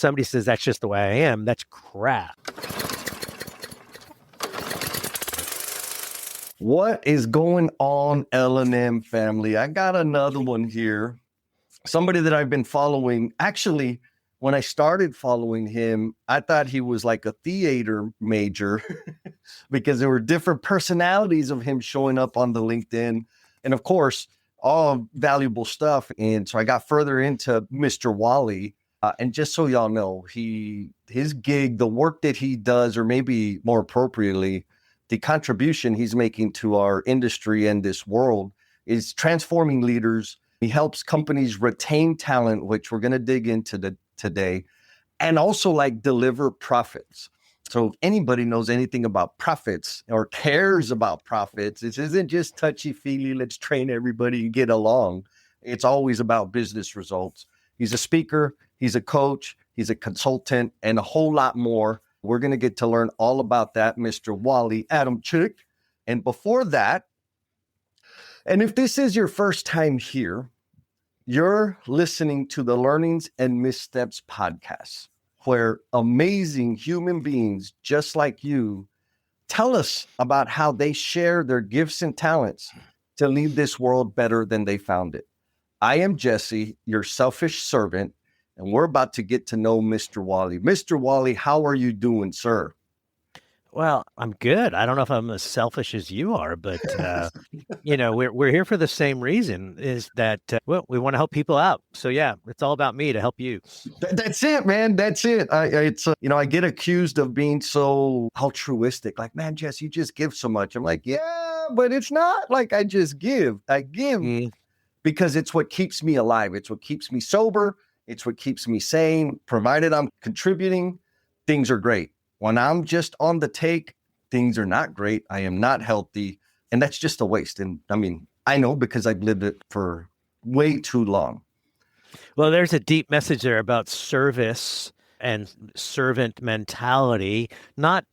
somebody says that's just the way I am, that's crap. What is going on, L&M family? I got another one here. Somebody that I've been following. Actually, when I started following him, I thought he was like a theater major because there were different personalities of him showing up on the LinkedIn. And of course, all valuable stuff. And so I got further into Mr. Wally. And just so y'all know, his gig, the work that he does, or maybe more appropriately, the contribution he's making to our industry and this world is transforming leaders. He helps companies retain talent, which we're going to dig into today, and also like deliver profits. So if anybody knows anything about profits or cares about profits, this isn't just touchy-feely, let's train everybody and get along. It's always about business results. He's a speaker, he's a coach, he's a consultant, and a whole lot more. We're going to get to learn all about that, Mr. Wally Adamchick. And before that, and if this is your first time here, you're listening to the Learnings and Missteps podcast, where amazing human beings just like you tell us about how they share their gifts and talents to leave this world better than they found it. I am Jesse, your selfish servant, and we're about to get to know Mr. Wally. Mr. Wally, how are you doing, sir? Well, I'm good. I don't know if I'm as selfish as you are, but we're here for the same reason, is that we want to help people out. So yeah, it's all about me to help you. That's it, man. That's it. I get accused of being so altruistic. Like, man, Jess, you just give so much. I'm like, yeah, but it's not like I just give. I give because it's what keeps me alive. It's what keeps me sober. It's what keeps me sane. Provided I'm contributing, things are great. When I'm just on the take, things are not great. I am not healthy. And that's just a waste. And I mean, I know because I've lived it for way too long. Well, there's a deep message there about service and servant mentality, not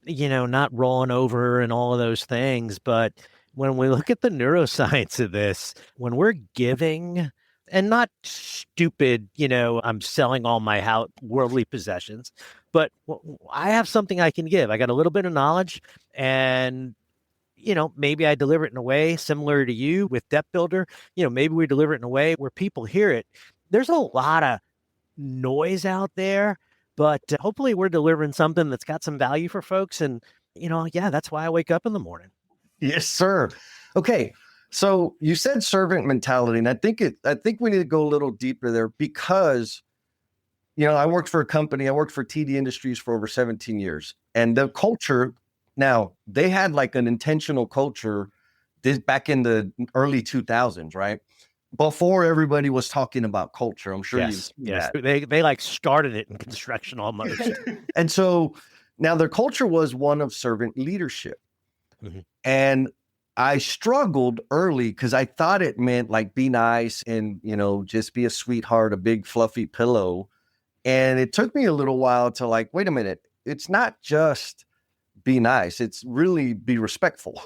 rolling over and all of those things. But when we look at the neuroscience of this, when we're giving, and not stupid, I'm selling all my worldly possessions, but I have something I can give. I got a little bit of knowledge, and, maybe I deliver it in a way similar to you with Depth Builder. Maybe we deliver it in a way where people hear it. There's a lot of noise out there, but hopefully we're delivering something that's got some value for folks. And, that's why I wake up in the morning. Yes, sir. Okay. So you said servant mentality, and I think we need to go a little deeper there because, I worked for a company. I worked for TD Industries for over 17 years, and the culture. Now they had like an intentional culture back in the early 2000s, right? Before everybody was talking about culture. I'm sure yes. They like started it in construction almost. And so now their culture was one of servant leadership, and I struggled early because I thought it meant like be nice and, just be a sweetheart, a big fluffy pillow. And it took me a little while to like, wait a minute, it's not just be nice. It's really be respectful.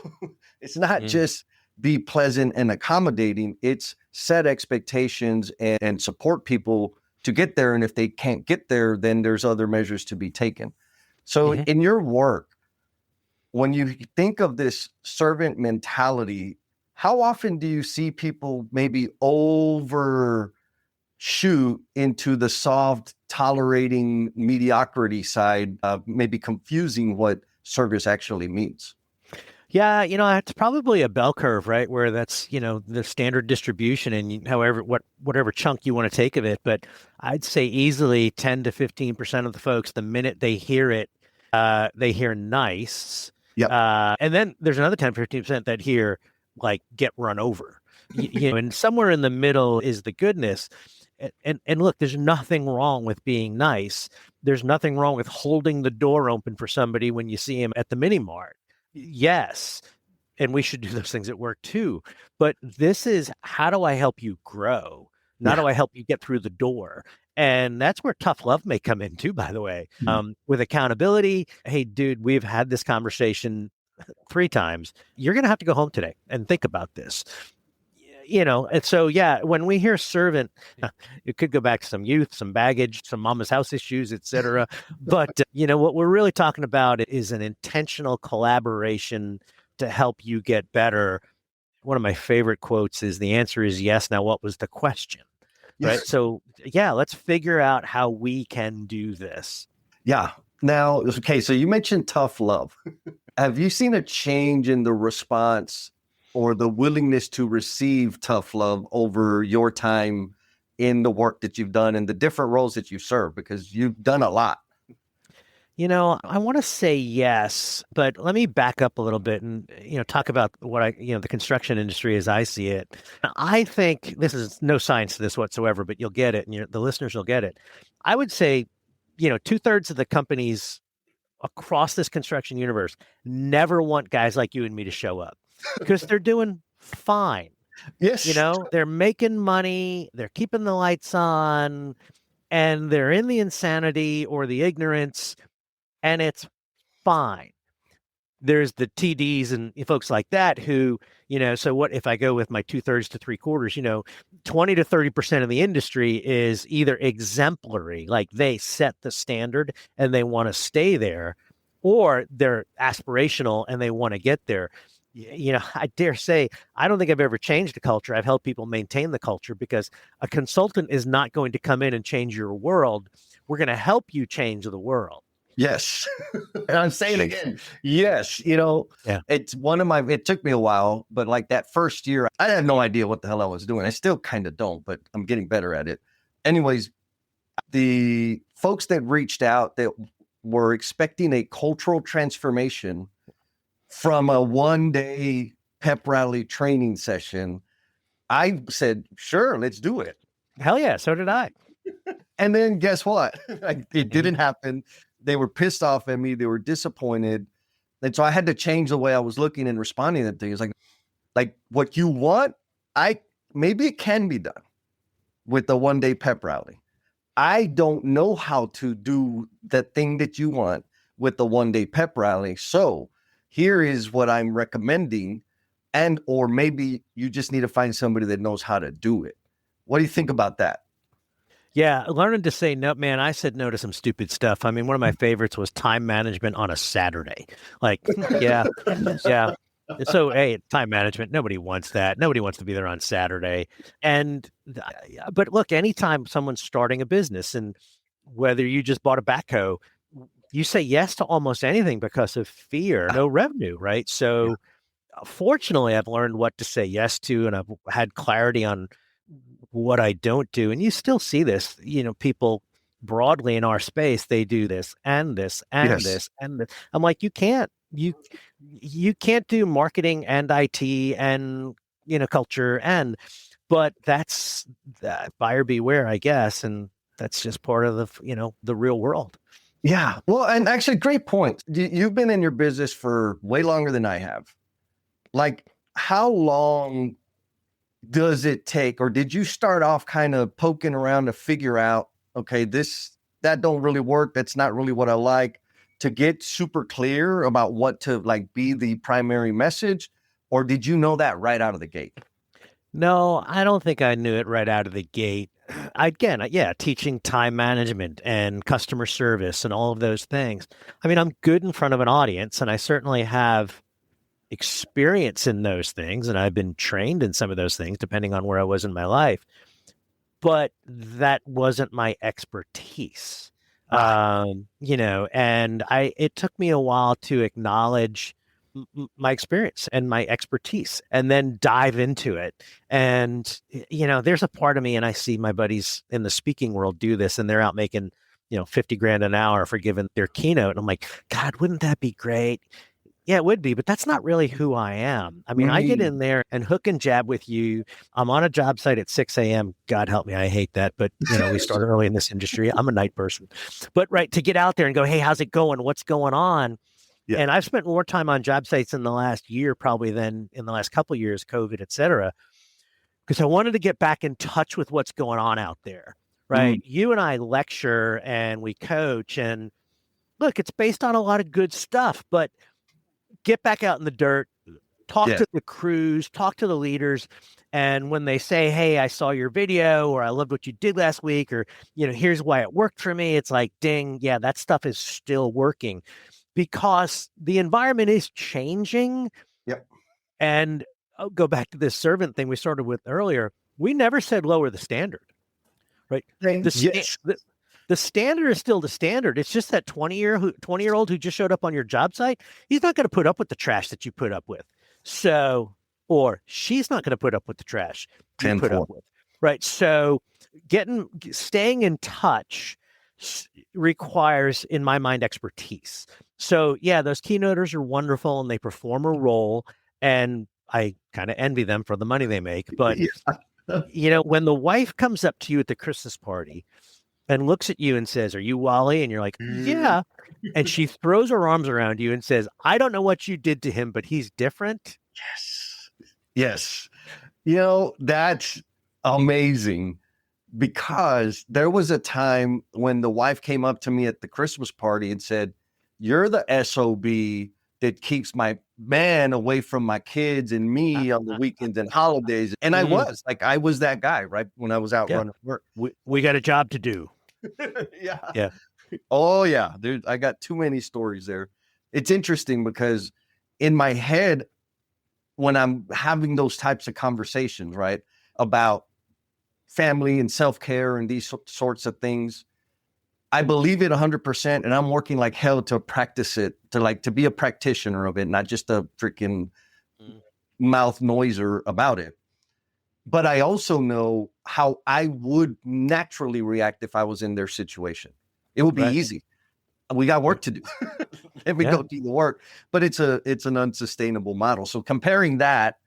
It's not just be pleasant and accommodating. It's set expectations and support people to get there. And if they can't get there, then there's other measures to be taken. So in your work, when you think of this servant mentality, how often do you see people maybe overshoot into the soft, tolerating mediocrity side, maybe confusing what service actually means? Yeah, it's probably a bell curve, right? Where that's, the standard distribution and whatever chunk you want to take of it. But I'd say easily 10 to 15% of the folks, the minute they hear it, they hear nice. Yep. And then there's another 10, 15% that hear like get run over, and somewhere in the middle is the goodness. And look, there's nothing wrong with being nice. There's nothing wrong with holding the door open for somebody when you see him at the mini mart. Yes. And we should do those things at work too. But this is, how do I help you grow? How do I help you get through the door? And that's where tough love may come in too, by the way. With accountability, hey, dude, we've had this conversation 3 times. You're going to have to go home today and think about this. And so, yeah, when we hear servant, it could go back to some youth, some baggage, some mama's house issues, etc. But, what we're really talking about is an intentional collaboration to help you get better. One of my favorite quotes is the answer is yes. Now, what was the question? Right. So, yeah, let's figure out how we can do this. Yeah. Now, okay, so you mentioned tough love. Have you seen a change in the response or the willingness to receive tough love over your time in the work that you've done and the different roles that you've served? Because you've done a lot. I want to say yes, but let me back up a little bit and, talk about the construction industry as I see it. I think this is no science to this whatsoever, but you'll get it and the listeners will get it. I would say, 2/3 of the companies across this construction universe never want guys like you and me to show up because they're doing fine. Yes. They're making money, they're keeping the lights on, and they're in the insanity or the ignorance, and it's fine. There's the TDs and folks like that who, so what if I go with my 2/3 to 3/4, 20 to 30% of the industry is either exemplary, like they set the standard and they want to stay there, or they're aspirational and they want to get there. I dare say, I don't think I've ever changed the culture. I've helped people maintain the culture because a consultant is not going to come in and change your world. We're going to help you change the world. Yes. And I'm saying again, yes. Yeah. It took me a while, but like that first year, I had no idea what the hell I was doing. I still kind of don't, but I'm getting better at it. Anyways, the folks that reached out that were expecting a cultural transformation from a 1-day pep rally training session, I said, sure, let's do it. Hell yeah. So did I. And then guess what? It didn't happen. They were pissed off at me. They were disappointed. And so I had to change the way I was looking and responding to things. Like what you want, maybe it can be done with the 1-day pep rally. I don't know how to do the thing that you want with the 1-day pep rally. So here is what I'm recommending. Or maybe you just need to find somebody that knows how to do it. What do you think about that? Yeah, learning to say no, man. I said no to some stupid stuff. I mean, one of my favorites was time management on a Saturday. Like, yeah, yeah. So, hey, time management. Nobody wants that. Nobody wants to be there on Saturday. But look, anytime someone's starting a business, and whether you just bought a backhoe, you say yes to almost anything because of fear, no revenue, right? So, fortunately, I've learned what to say yes to, and I've had clarity on what I don't do. And you still see this, people broadly in our space, they do this and this and Yes. this and this. I'm like, you can't do marketing and IT and, culture but that's buyer beware, I guess. And that's just part of the real world. Yeah. Well, and actually, great point. You've been in your business for way longer than I have. Like, how long does it take, or did you start off kind of poking around to figure out, okay, that don't really work. That's not really what I like, to get super clear about what to be the primary message? Or did you know that right out of the gate? No, I don't think I knew it right out of the gate. Teaching time management and customer service and all of those things. I mean, I'm good in front of an audience, and I certainly have experience in those things, and I've been trained in some of those things depending on where I was in my life, but that wasn't my expertise. And it took me a while to acknowledge my experience and my expertise and then dive into it. And there's a part of me, and I see my buddies in the speaking world do this, and they're out making $50,000 an hour for giving their keynote, and I'm like, God, wouldn't that be great? Yeah, it would be, but that's not really who I am. I mean, I get in there and hook and jab with you. I'm on a job site at 6 a.m. God help me, I hate that. But, we start early in this industry. I'm a night person. But, right, to get out there and go, hey, how's it going? What's going on? Yeah. And I've spent more time on job sites in the last year probably than in the last couple of years, COVID, et cetera, because I wanted to get back in touch with what's going on out there, right? You and I lecture and we coach, and look, it's based on a lot of good stuff, but get back out in the dirt, Talk Yeah. to the crews, talk to the leaders. And when they say, hey, I saw your video, or I loved what you did last week, or, here's why it worked for me, it's like, ding, yeah, that stuff is still working because the environment is changing. Yep. And I'll go back to this servant thing we started with earlier. We never said lower the standard, right? Yes. The standard is still the standard. It's just that 20-year-old who just showed up on your job site, he's not going to put up with the trash that you put up with. So, or she's not going to put up with the trash you put up with. Right. So staying in touch requires, in my mind, expertise. So yeah, those keynoters are wonderful and they perform a role, and I kind of envy them for the money they make. But when the wife comes up to you at the Christmas party and looks at you and says, "Are you Wally?" And you're like, "Yeah." And she throws her arms around you and says, "I don't know what you did to him, but he's different." Yes. That's amazing, because there was a time when the wife came up to me at the Christmas party and said, "You're the SOB that keeps my man away from my kids and me on the weekends and holidays." And I was that guy, right? When I was out running work. We got a job to do. Yeah. Oh yeah, dude, I got too many stories there. It's interesting because in my head, when I'm having those types of conversations, right, about family and self-care and these sorts of things, I believe it 100%, and I'm working like hell to practice it, to be a practitioner of it, not just a freaking mouth noiser about it. But I also know how I would naturally react if I was in their situation. It would be easy. We got work to do. And we go do the work, but it's an unsustainable model. So comparing that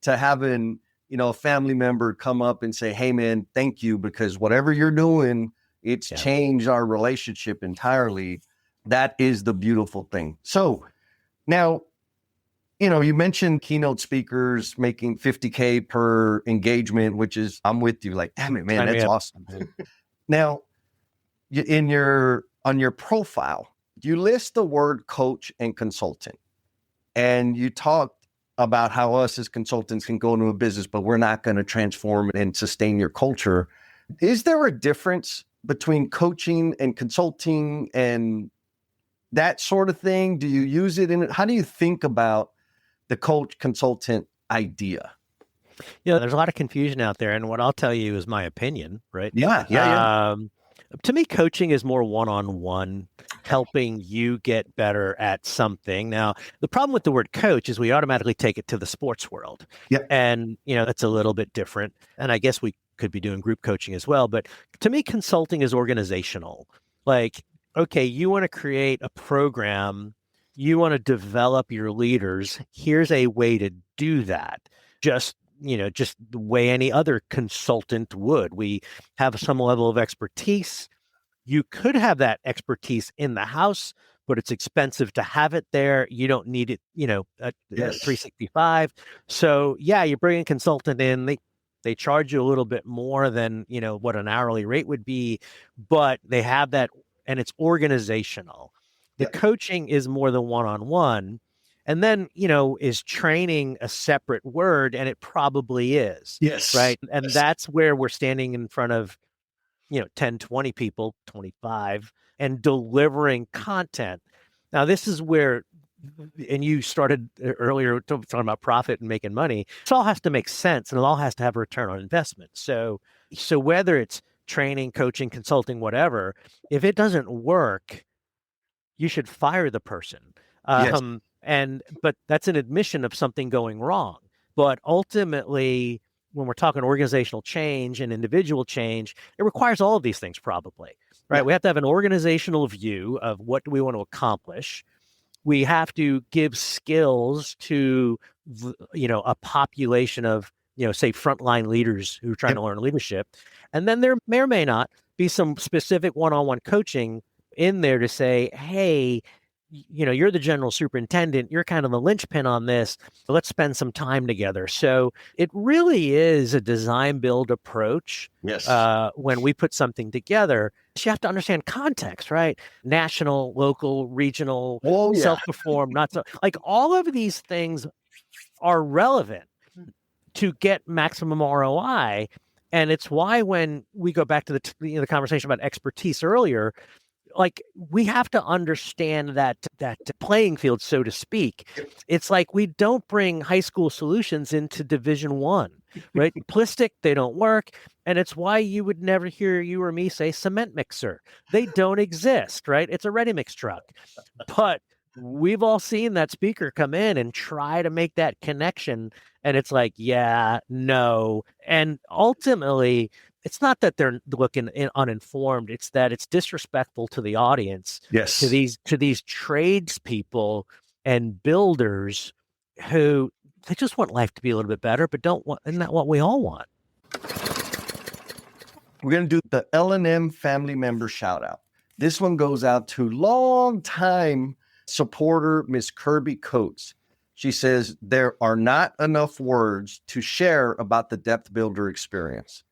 to having, a family member come up and say, "Hey man, thank you, because whatever you're doing, it's changed our relationship entirely." That is the beautiful thing. So now, you mentioned keynote speakers making $50K per engagement, which is, I'm with you. Like, damn it, man, that's awesome. Now, on your profile, you list the word coach and consultant, and you talked about how us as consultants can go into a business, but we're not going to transform and sustain your culture. Is there a difference between coaching and consulting and that sort of thing? Do you use it in it? How do you think about the coach consultant idea? There's a lot of confusion out there, and what I'll tell you is my opinion, right? Yeah. To me, coaching is more one-on-one, helping you get better at something. Now, the problem with the word coach is we automatically take it to the sports world. Yep. And, that's a little bit different. And I guess we could be doing group coaching as well. But to me, consulting is organizational. Like, okay, you want to create a program, you want to develop your leaders. Here's a way to do that. Just the way any other consultant would. We have some level of expertise. You could have that expertise in the house, but it's expensive to have it there. You don't need it, at 365. So you bring a consultant in, they charge you a little bit more than, what an hourly rate would be, but they have that, and it's organizational. The coaching is more than one-on-one. And then, is training a separate word? And it probably is. Yes. Right. And that's where we're standing in front of, 10, 20 people, 25, and delivering content. Now, this is where, and you started earlier talking about profit and making money. It all has to make sense, and it all has to have a return on investment. So whether it's training, coaching, consulting, whatever, if it doesn't work, you should fire the person. But that's an admission of something going wrong. But ultimately, when we're talking organizational change and individual change, it requires all of these things probably, right? We have to have an organizational view of what do we want to accomplish. We have to give skills to, a population of, say frontline leaders who are trying to learn leadership. And then there may or may not be some specific one-on-one coaching in there to say, hey, you're the general superintendent, you're kind of the linchpin on this. Let's spend some time together. So it really is a design build approach. Yes. When we put something together, you have to understand context, right? National, local, regional, self-perform, not so, like all of these things are relevant to get maximum ROI. And it's why when we go back to the conversation about expertise earlier, like we have to understand that playing field, so to speak. It's like we don't bring high school solutions into Division One, right? Plistic, they don't work. And it's why you would never hear you or me say cement mixer. They don't exist, right? It's a ready mix truck. But we've all seen that speaker come in and try to make that connection. And it's like, yeah, no. And ultimately, it's not that they're looking uninformed. It's that it's disrespectful to the audience, Yes. to these tradespeople and builders who they just want life to be a little bit better, but isn't that what we all want? We're going to do the L&M family member shout out. This one goes out to longtime supporter, Miss Kirby Coates. She says, there are not enough words to share about the Depth Builder experience.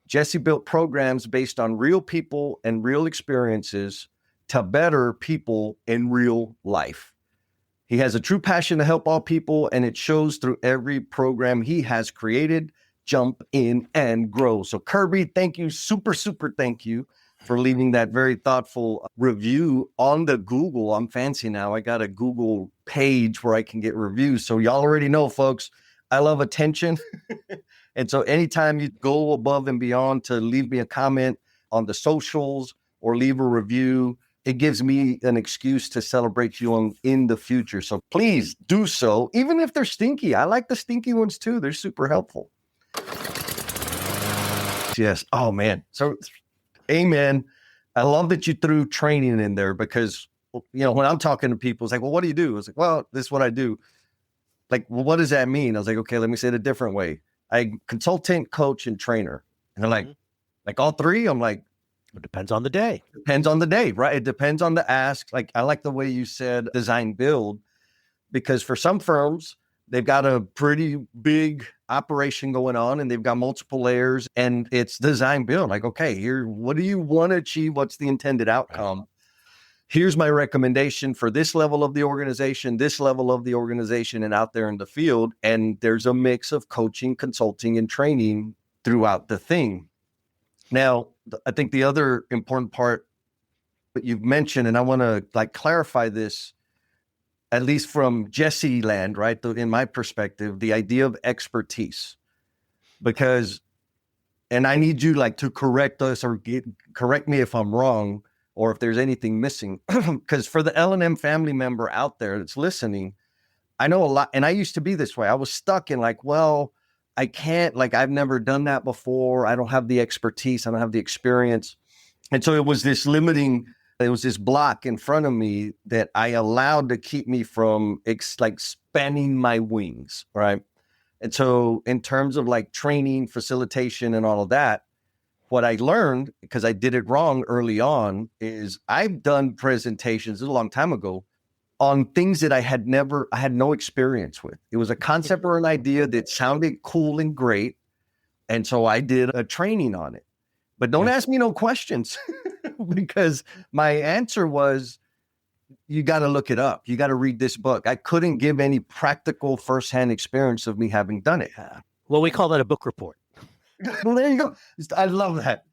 Jesse built programs based on real people and real experiences to better people in real life. He has a true passion to help all people, and it shows through every program he has created. Jump in and grow. So Kirby, thank you. Super thank you for leaving that very thoughtful review on the Google. I'm fancy now. I got a Google page where I can get reviews. So y'all already know, folks, I love attention. And so anytime you go above and beyond to leave me a comment on the socials or leave a review, it gives me an excuse to celebrate you in the future. So please do so, even if they're stinky. I like the stinky ones too. They're super helpful. Yes. Oh, man. So, amen. I love that you threw training in there because, when I'm talking to people, it's like, well, what do you do? It's like, well, this is what I do. Like, well, what does that mean? I was like, okay, let me say it a different way. I consultant, coach, and trainer. And they're like all three? I'm like, it depends on the day. Depends on the day, right? It depends on the ask. Like, I like the way you said design build, because for some firms, they've got a pretty big operation going on and they've got multiple layers and it's design build. Like, okay, here, what do you want to achieve? What's the intended outcome? Right. Here's my recommendation for this level of the organization, and out there in the field. And there's a mix of coaching, consulting, and training throughout the thing. Now, I think the other important part that you've mentioned, and I want to clarify this, at least from Jesse land, right? In my perspective, the idea of expertise, because, and I need you to correct us or correct me if I'm wrong, or if there's anything missing, because for the L&M family member out there that's listening, I know a lot, and I used to be this way. I was stuck in well, I can't, I've never done that before. I don't have the expertise. I don't have the experience. And so it was this block in front of me that I allowed to keep me from spanning my wings, right? And so in terms of training, facilitation, and all of that, what I learned, because I did it wrong early on, is I've done presentations a long time ago on things that I had no experience with. It was a concept or an idea that sounded cool and great. And so I did a training on it. But don't ask me no questions because my answer was, you got to look it up. You got to read this book. I couldn't give any practical firsthand experience of me having done it. Well, we call that a book report. Well, there you go. I love that.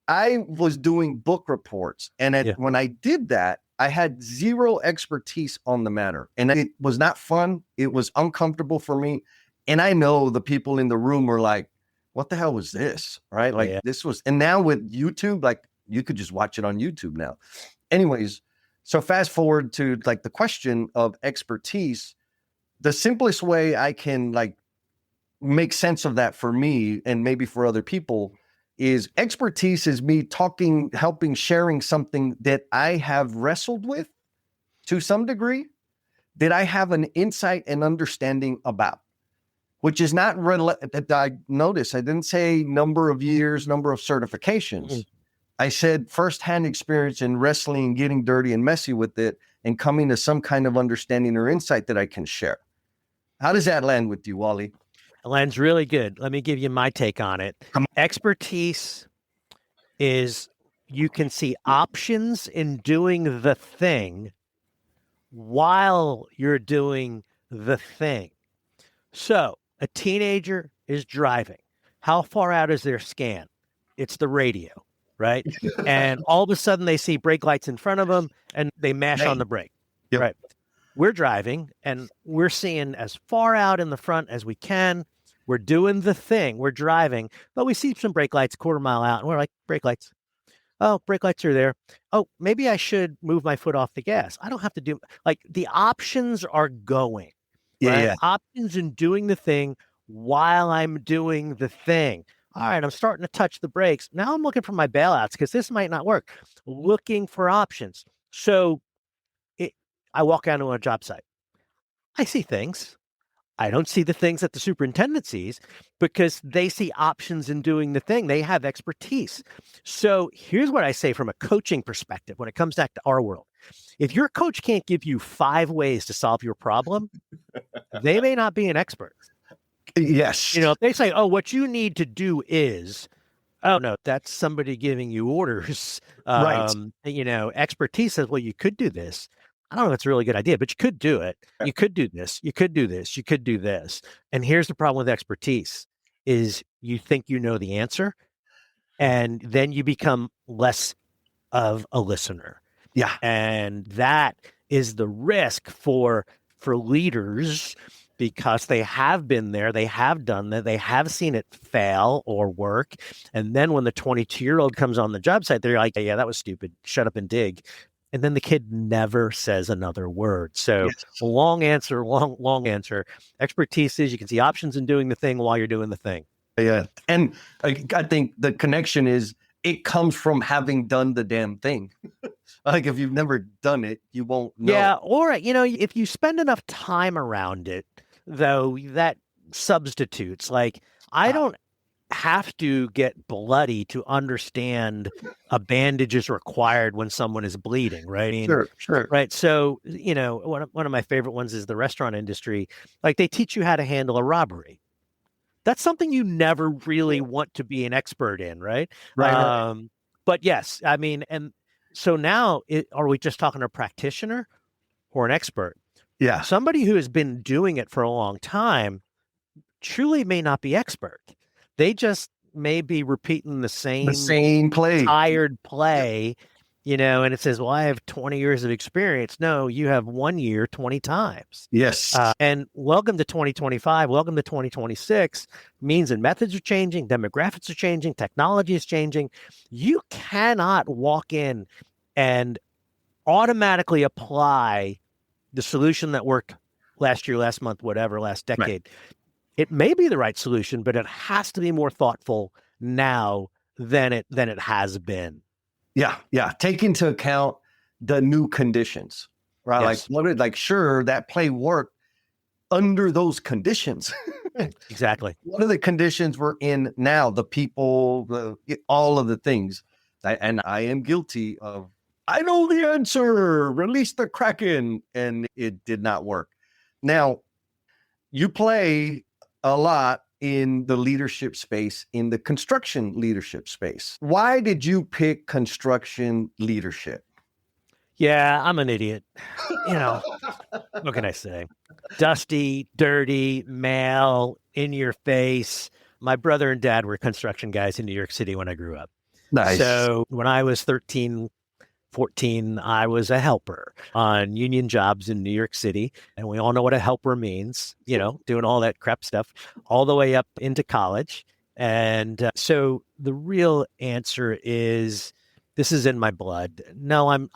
I was doing book reports. And when I did that, I had zero expertise on the matter. And it was not fun. It was uncomfortable for me. And I know the people in the room were like, what the hell was this? Right? This was, and now with YouTube, you could just watch it on YouTube now. Anyways, so fast forward to the question of expertise. The simplest way I can make sense of that for me and maybe for other people is expertise is me talking, helping, sharing something that I have wrestled with to some degree, that I have an insight and understanding about, which is not that I notice. I didn't say number of years, number of certifications. Mm-hmm. I said firsthand experience in wrestling, getting dirty and messy with it, and coming to some kind of understanding or insight that I can share. How does that land with you, Wally? It lands really good. Let me give you my take on it. Expertise is you can see options in doing the thing while you're doing the thing. So a teenager is driving. How far out is their scan? It's the radio, right? And all of a sudden they see brake lights in front of them and they mash on Hey. the brake, Yep. right? We're driving and we're seeing as far out in the front as we can. We're doing the thing. We're driving, but we see some brake lights quarter mile out and we're like, brake lights. Oh, brake lights are there. Oh, maybe I should move my foot off the gas. I don't have to do like the options are going, Yeah, right? yeah. Options in doing the thing while I'm doing the thing. All right, I'm starting to touch the brakes. Now I'm looking for my bailouts because this might not work. Looking for options. So it, I walk out to a job site. I see things. I don't see the things that the superintendent sees because they see options in doing the thing. They have expertise. So here's what I say from a coaching perspective when it comes back to our world. If your coach can't give you 5 ways to solve your problem, they may not be an expert. Yes. If they say, oh, what you need to do is, oh, no, that's somebody giving you orders. Right. Expertise says, well, you could do this. I don't know if it's a really good idea, but you could do it. You could do this. You could do this. You could do this. And here's the problem with expertise is you think you know the answer, and then you become less of a listener. Yeah. And that is the risk for leaders because they have been there, they have done that, they have seen it fail or work. And then when the 22-year-old comes on the job site, they're like, yeah, that was stupid. Shut up and dig. And then the kid never says another word. So Yes. long answer. Expertise is you can see options in doing the thing while you're doing the thing. Yeah. And I think the connection is it comes from having done the damn thing. Like if you've never done it, you won't know. Yeah. Or, if you spend enough time around it, though, that substitutes. Like, I don't have to get bloody to understand a bandage is required when someone is bleeding, right? I mean, Sure. right. So, one of my favorite ones is the restaurant industry. Like they teach you how to handle a robbery. That's something you never really want to be an expert in, right? Right. But yes, I mean, and so now are we just talking to a practitioner or an expert? Yeah. Somebody who has been doing it for a long time truly may not be expert. They just may be repeating the same play. tired play, and it says, well, I have 20 years of experience. No, you have 1 year, 20 times. Yes. And welcome to 2025. Welcome to 2026. Means and methods are changing. Demographics are changing. Technology is changing. You cannot walk in and automatically apply the solution that worked last year, last month, whatever, last decade. Right. It may be the right solution, but it has to be more thoughtful now than it has been. Yeah. Take into account the new conditions, right? Yes. Sure, that play worked under those conditions. Exactly. What are the conditions we're in now? The people, all of the things. And I am guilty of, I know the answer, release the Kraken, and it did not work. Now, you play a lot in the leadership space, in the construction leadership space. Why did you pick construction leadership? Yeah, I'm an idiot. What can I say? Dusty, dirty, male, in your face. My brother and dad were construction guys in New York City when I grew up. Nice. So when I was 13, 14, I was a helper on union jobs in New York City. And we all know what a helper means, doing all that crap stuff all the way up into college. And so the real answer is this is in my blood. No, I'm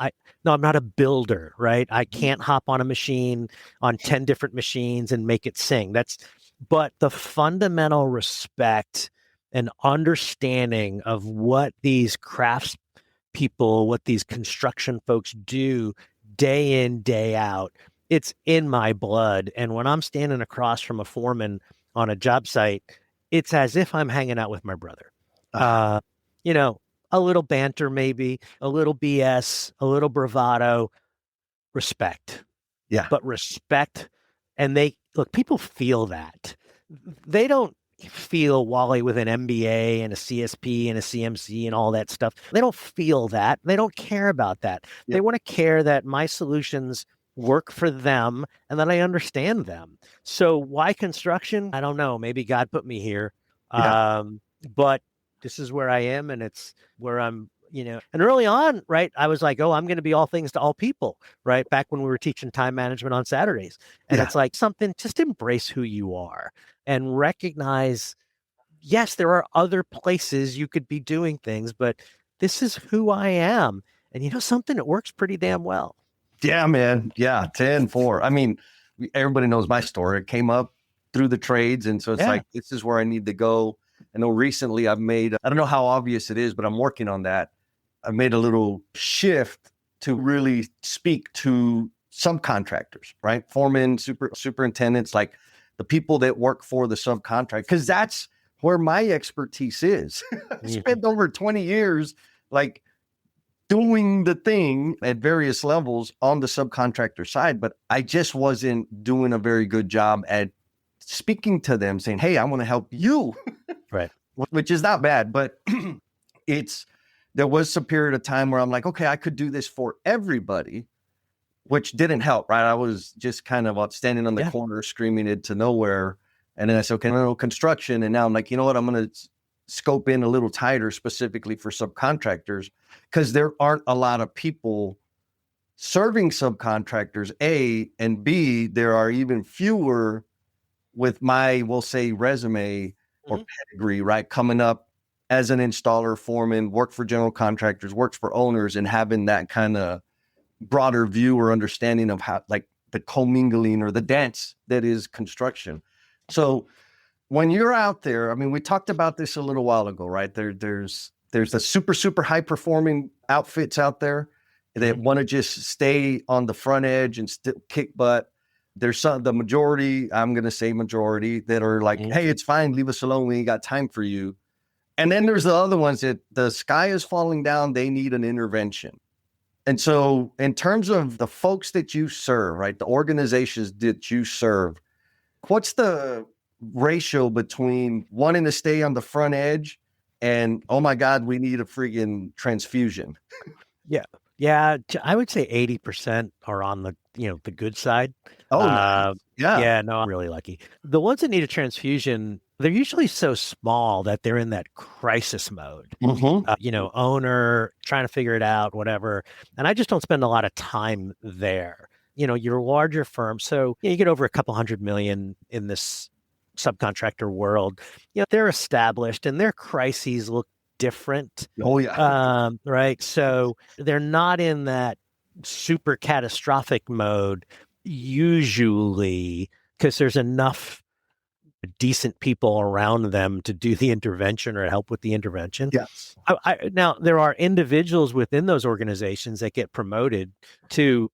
not a builder, right? I can't hop on a machine on 10 different machines and make it sing. But the fundamental respect and understanding of what these crafts people, what these construction folks do day in, day out, it's in my blood. And when I'm standing across from a foreman on a job site, it's as if I'm hanging out with my brother. A little banter, maybe a little BS, a little bravado, respect. Yeah. But respect. And people feel that. They don't feel Wally with an MBA and a CSP and a CMC and all that stuff. They don't feel that. They don't care about that. Yep. They want to care that my solutions work for them, and that I understand them. So why construction? I don't know. Maybe God put me here. Yeah. But this is where I am, and it's where I'm, and early on, right, I was like, oh, I'm going to be all things to all people, right? Back when we were teaching time management on Saturdays. And Yeah. it's like something, just embrace who you are and recognize, yes, there are other places you could be doing things, but this is who I am. And something that works pretty damn well. Yeah, man. Yeah. 10-4. I mean, everybody knows my story. It came up through the trades. And so it's Yeah. like, this is where I need to go. I know recently I don't know how obvious it is, but I'm working on that. I made a little shift to really speak to subcontractors, right? Foremen, superintendents, like the people that work for the subcontract, because that's where my expertise is. I spent over 20 years like doing the thing at various levels on the subcontractor side, but I just wasn't doing a very good job at speaking to them, saying, hey, I want to help you. Right. Which is not bad, but there was some period of time where I'm like, okay, I could do this for everybody, which didn't help, right? I was just kind of standing on the corner screaming it to nowhere. And then I said, okay, no construction. And now I'm like, you know what? I'm going to scope in a little tighter specifically for subcontractors, because there aren't a lot of people serving subcontractors, A, and B, there are even fewer with my, we'll say, resume or pedigree, right? Coming up as an installer, foreman, work for general contractors, works for owners, and having that kind of broader view or understanding of how, like, the commingling or the dance that is construction. So when you're out there, I mean, we talked about this a little while ago, right? There's the super high performing outfits out there that want to just stay on the front edge and kick butt. There's the majority, I'm going to say majority, that are like, hey, it's fine, leave us alone, we ain't got time for you. And then there's the other ones that the sky is falling down, they need an intervention. And so in terms of the folks that you serve, right, the organizations that you serve, what's the ratio between wanting to stay on the front edge and, oh my God, we need a freaking transfusion? Yeah. Yeah. I would say 80% are on the, the good side. Oh, nice. Yeah. Yeah, no, I'm really lucky. The ones that need a transfusion, they're usually so small that they're in that crisis mode. Owner trying to figure it out, whatever. And I just don't spend a lot of time there. You're a larger firm, so you get over a couple hundred million in this subcontractor world. They're established and their crises look different. Oh, yeah. Right. So they're not in that super catastrophic mode usually, because there's enough decent people around them to do the intervention or help with the intervention. Yes. Now, there are individuals within those organizations that get promoted to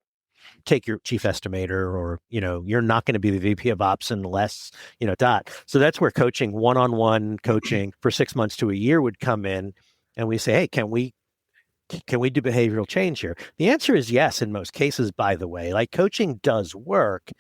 take your chief estimator, or, you're not going to be the VP of ops unless, dot. So that's where coaching, one-on-one coaching for 6 months to a year would come in. And we say, hey, can we do behavioral change here? The answer is yes, in most cases, by the way. Like, coaching does work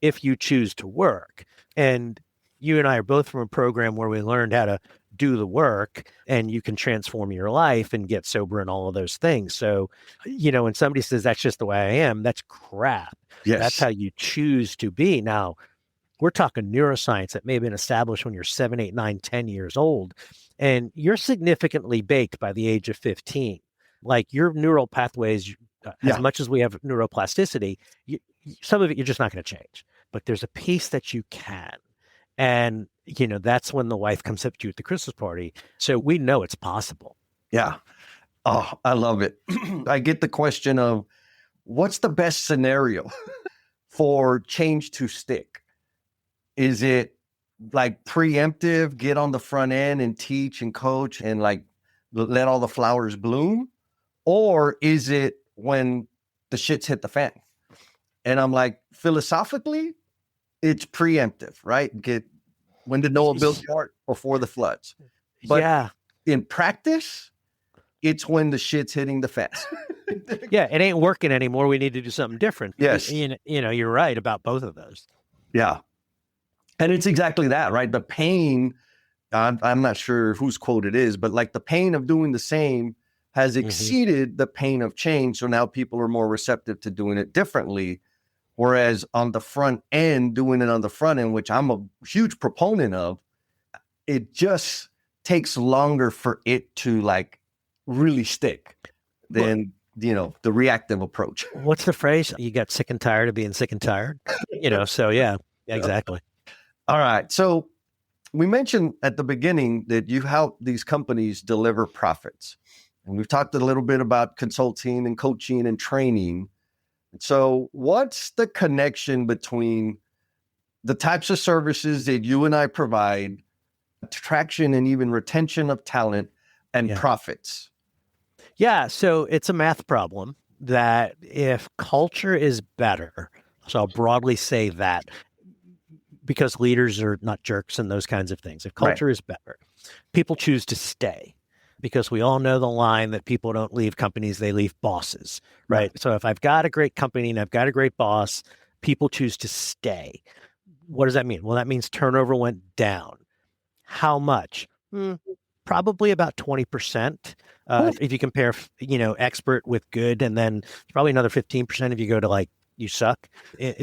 if you choose to work. And you and I are both from a program where we learned how to do the work, and you can transform your life and get sober and all of those things. So, when somebody says that's just the way I am, that's crap. Yes. That's how you choose to be. Now, we're talking neuroscience that may have been established when you're 7, 8, 9, 10 years old, and you're significantly baked by the age of 15. Like, your neural pathways, as much as we have neuroplasticity, some of it you're just not going to change, but there's a piece that you can. And, that's when the wife comes up to you at the Christmas party. So we know it's possible. Yeah. Oh, I love it. I get the question of, what's the best scenario for change to stick? Is it like preemptive, get on the front end and teach and coach and like let all the flowers bloom? Or is it when the shit's hit the fan? And I'm like, philosophically, it's preemptive, right? When did Noah build the ark? Before the floods. But in practice, it's when the shit's hitting the fan. Yeah, it ain't working anymore. We need to do something different. Yes. You're right about both of those. Yeah. And it's exactly that, right? The pain, I'm not sure whose quote it is, but like, the pain of doing the same has exceeded the pain of change. So now people are more receptive to doing it differently. Whereas on the front end, doing it on the front end, which I'm a huge proponent of, it just takes longer for it to like really stick than, the reactive approach. What's the phrase? You got sick and tired of being sick and tired, so yeah, exactly. All right. So we mentioned at the beginning that you help these companies deliver profits. And we've talked a little bit about consulting and coaching and training. So what's the connection between the types of services that you and I provide, attraction and even retention of talent, and profits? Yeah, so it's a math problem that if culture is better, so I'll broadly say that because leaders are not jerks and those kinds of things. If culture is better, people choose to stay because we all know the line that people don't leave companies, they leave bosses, right? So if I've got a great company and I've got a great boss, people choose to stay. What does that mean? Well, that means turnover went down. How much? Probably about 20%. If you compare, expert with good, and then probably another 15% if you go to like you suck.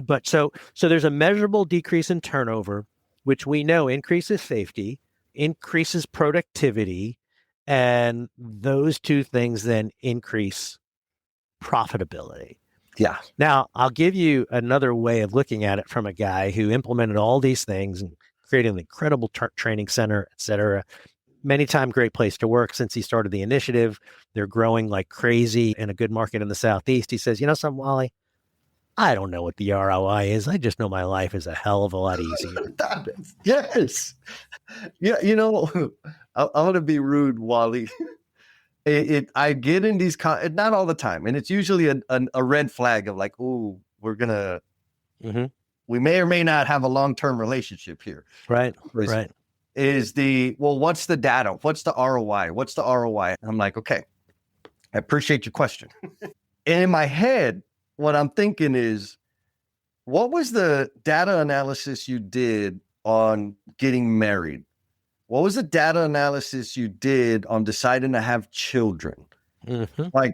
But so there's a measurable decrease in turnover, which we know increases safety, increases productivity, and those two things then increase profitability. Yeah. Now, I'll give you another way of looking at it from a guy who implemented all these things and created an incredible training center, et cetera. Many times great place to work since he started the initiative. They're growing like crazy in a good market in the Southeast. He says, something, Wally, I don't know what the ROI is. I just know my life is a hell of a lot easier. Yes. Yeah. I'm going to be rude, Wally. I get in these, not all the time. And it's usually a red flag of like, oh, we're going to, we may or may not have a long-term relationship here. Right. Is what's the data? What's the ROI? What's the ROI? I'm like, okay, I appreciate your question. And in my head, what I'm thinking is, what was the data analysis you did on getting married? What was the data analysis you did on deciding to have children? Like,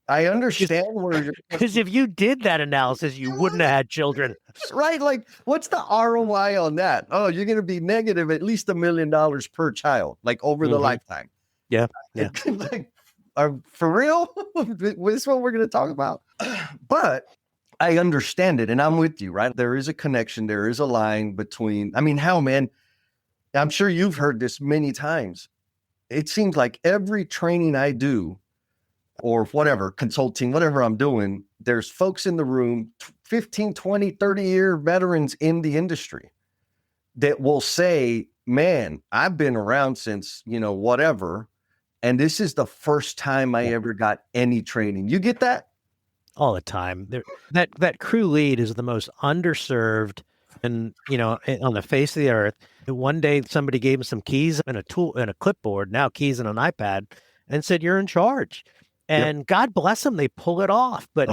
I understand where you're... Because if you did that analysis, you wouldn't have had children. Right? Like, what's the ROI on that? Oh, you're going to be negative at least $1 million per child, like over the lifetime. Yeah. Like, for real? This is what we're going to talk about? But I understand it, and I'm with you, right? There is a connection. There is a line between... I mean, hell, man, I'm sure you've heard this many times. It seems like every training I do, or whatever, consulting, whatever I'm doing, there's folks in the room, 15, 20, 30-year veterans in the industry that will say, man, I've been around since, whatever, and this is the first time I ever got any training. You get that? All the time. That crew lead is the most underserved and, on the face of the earth. One day somebody gave him some keys and a tool and a clipboard, now keys and an iPad, and said, you're in charge. And God bless them, they pull it off. But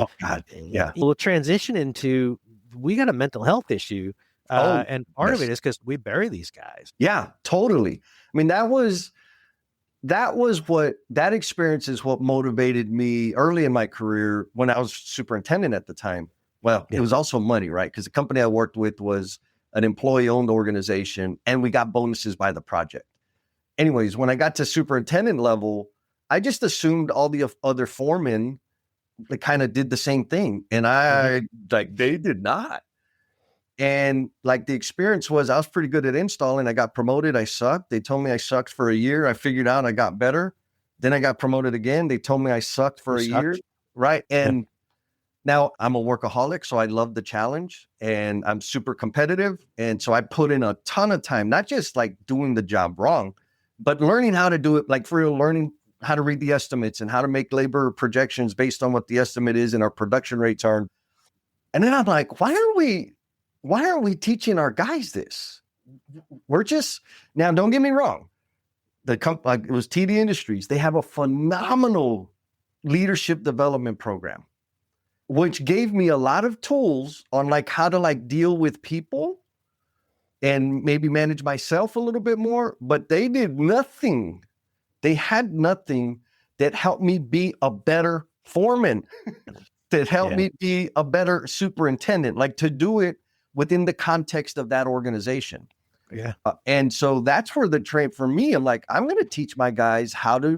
we'll transition into, we got a mental health issue. And part of it is because we bury these guys. Yeah, totally. I mean, that experience is what motivated me early in my career when I was superintendent at the time. Well, it was also money, right? Because the company I worked with was an employee-owned organization, and we got bonuses by the project. Anyways, when I got to superintendent level, I just assumed all the other foremen that kind of did the same thing. And they did not. And like the experience was, I was pretty good at installing. I got promoted. I sucked. They told me I sucked for a year. I figured out I got better. Then I got promoted again. They told me I sucked for a year. Right. And now I'm a workaholic. So I love the challenge and I'm super competitive. And so I put in a ton of time, not just like doing the job wrong, but learning how to do it, like for real, learning how to read the estimates and how to make labor projections based on what the estimate is and our production rates are. And then I'm like, why aren't we teaching our guys this? We're just, now don't get me wrong. The company, like it was TD Industries, they have a phenomenal leadership development program, which gave me a lot of tools on like how to like deal with people and maybe manage myself a little bit more, but they did nothing. They had nothing that helped me be a better foreman. to help Yeah. me be a better superintendent, like to do it within the context of that organization. Yeah. And so that's where the train for me, I'm like, I'm going to teach my guys how do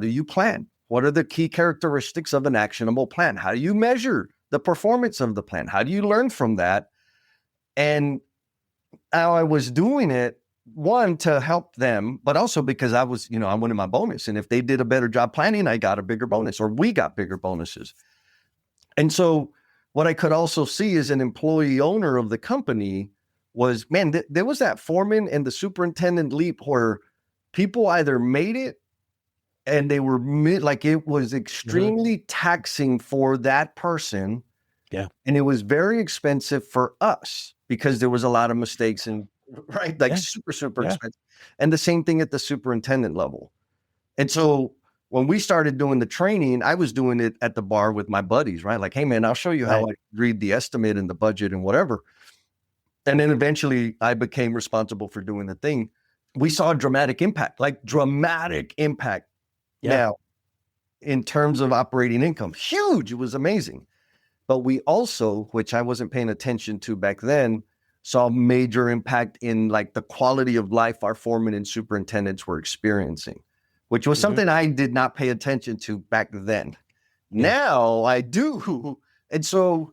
you plan? What are the key characteristics of an actionable plan? How do you measure the performance of the plan? How do you learn from that? And how I was doing it, one, to help them, but also because I was, I wanted my bonus. And if they did a better job planning, I got a bigger bonus, or we got bigger bonuses. And so what I could also see as an employee owner of the company was, man, there was that foreman and the superintendent leap where people either made it and they were like, it was extremely taxing for that person. Yeah. And it was very expensive for us because there was a lot of mistakes and super expensive. And the same thing at the superintendent level. And so when we started doing the training, I was doing it at the bar with my buddies, right? Like, hey man, I'll show you how I read the estimate and the budget and whatever. And then eventually I became responsible for doing the thing. We saw a dramatic impact. Now in terms of operating income, huge. It was amazing. But we also, which I wasn't paying attention to back then, saw major impact in like the quality of life our foremen and superintendents were experiencing, which was something I did not pay attention to back then. Now I do. And so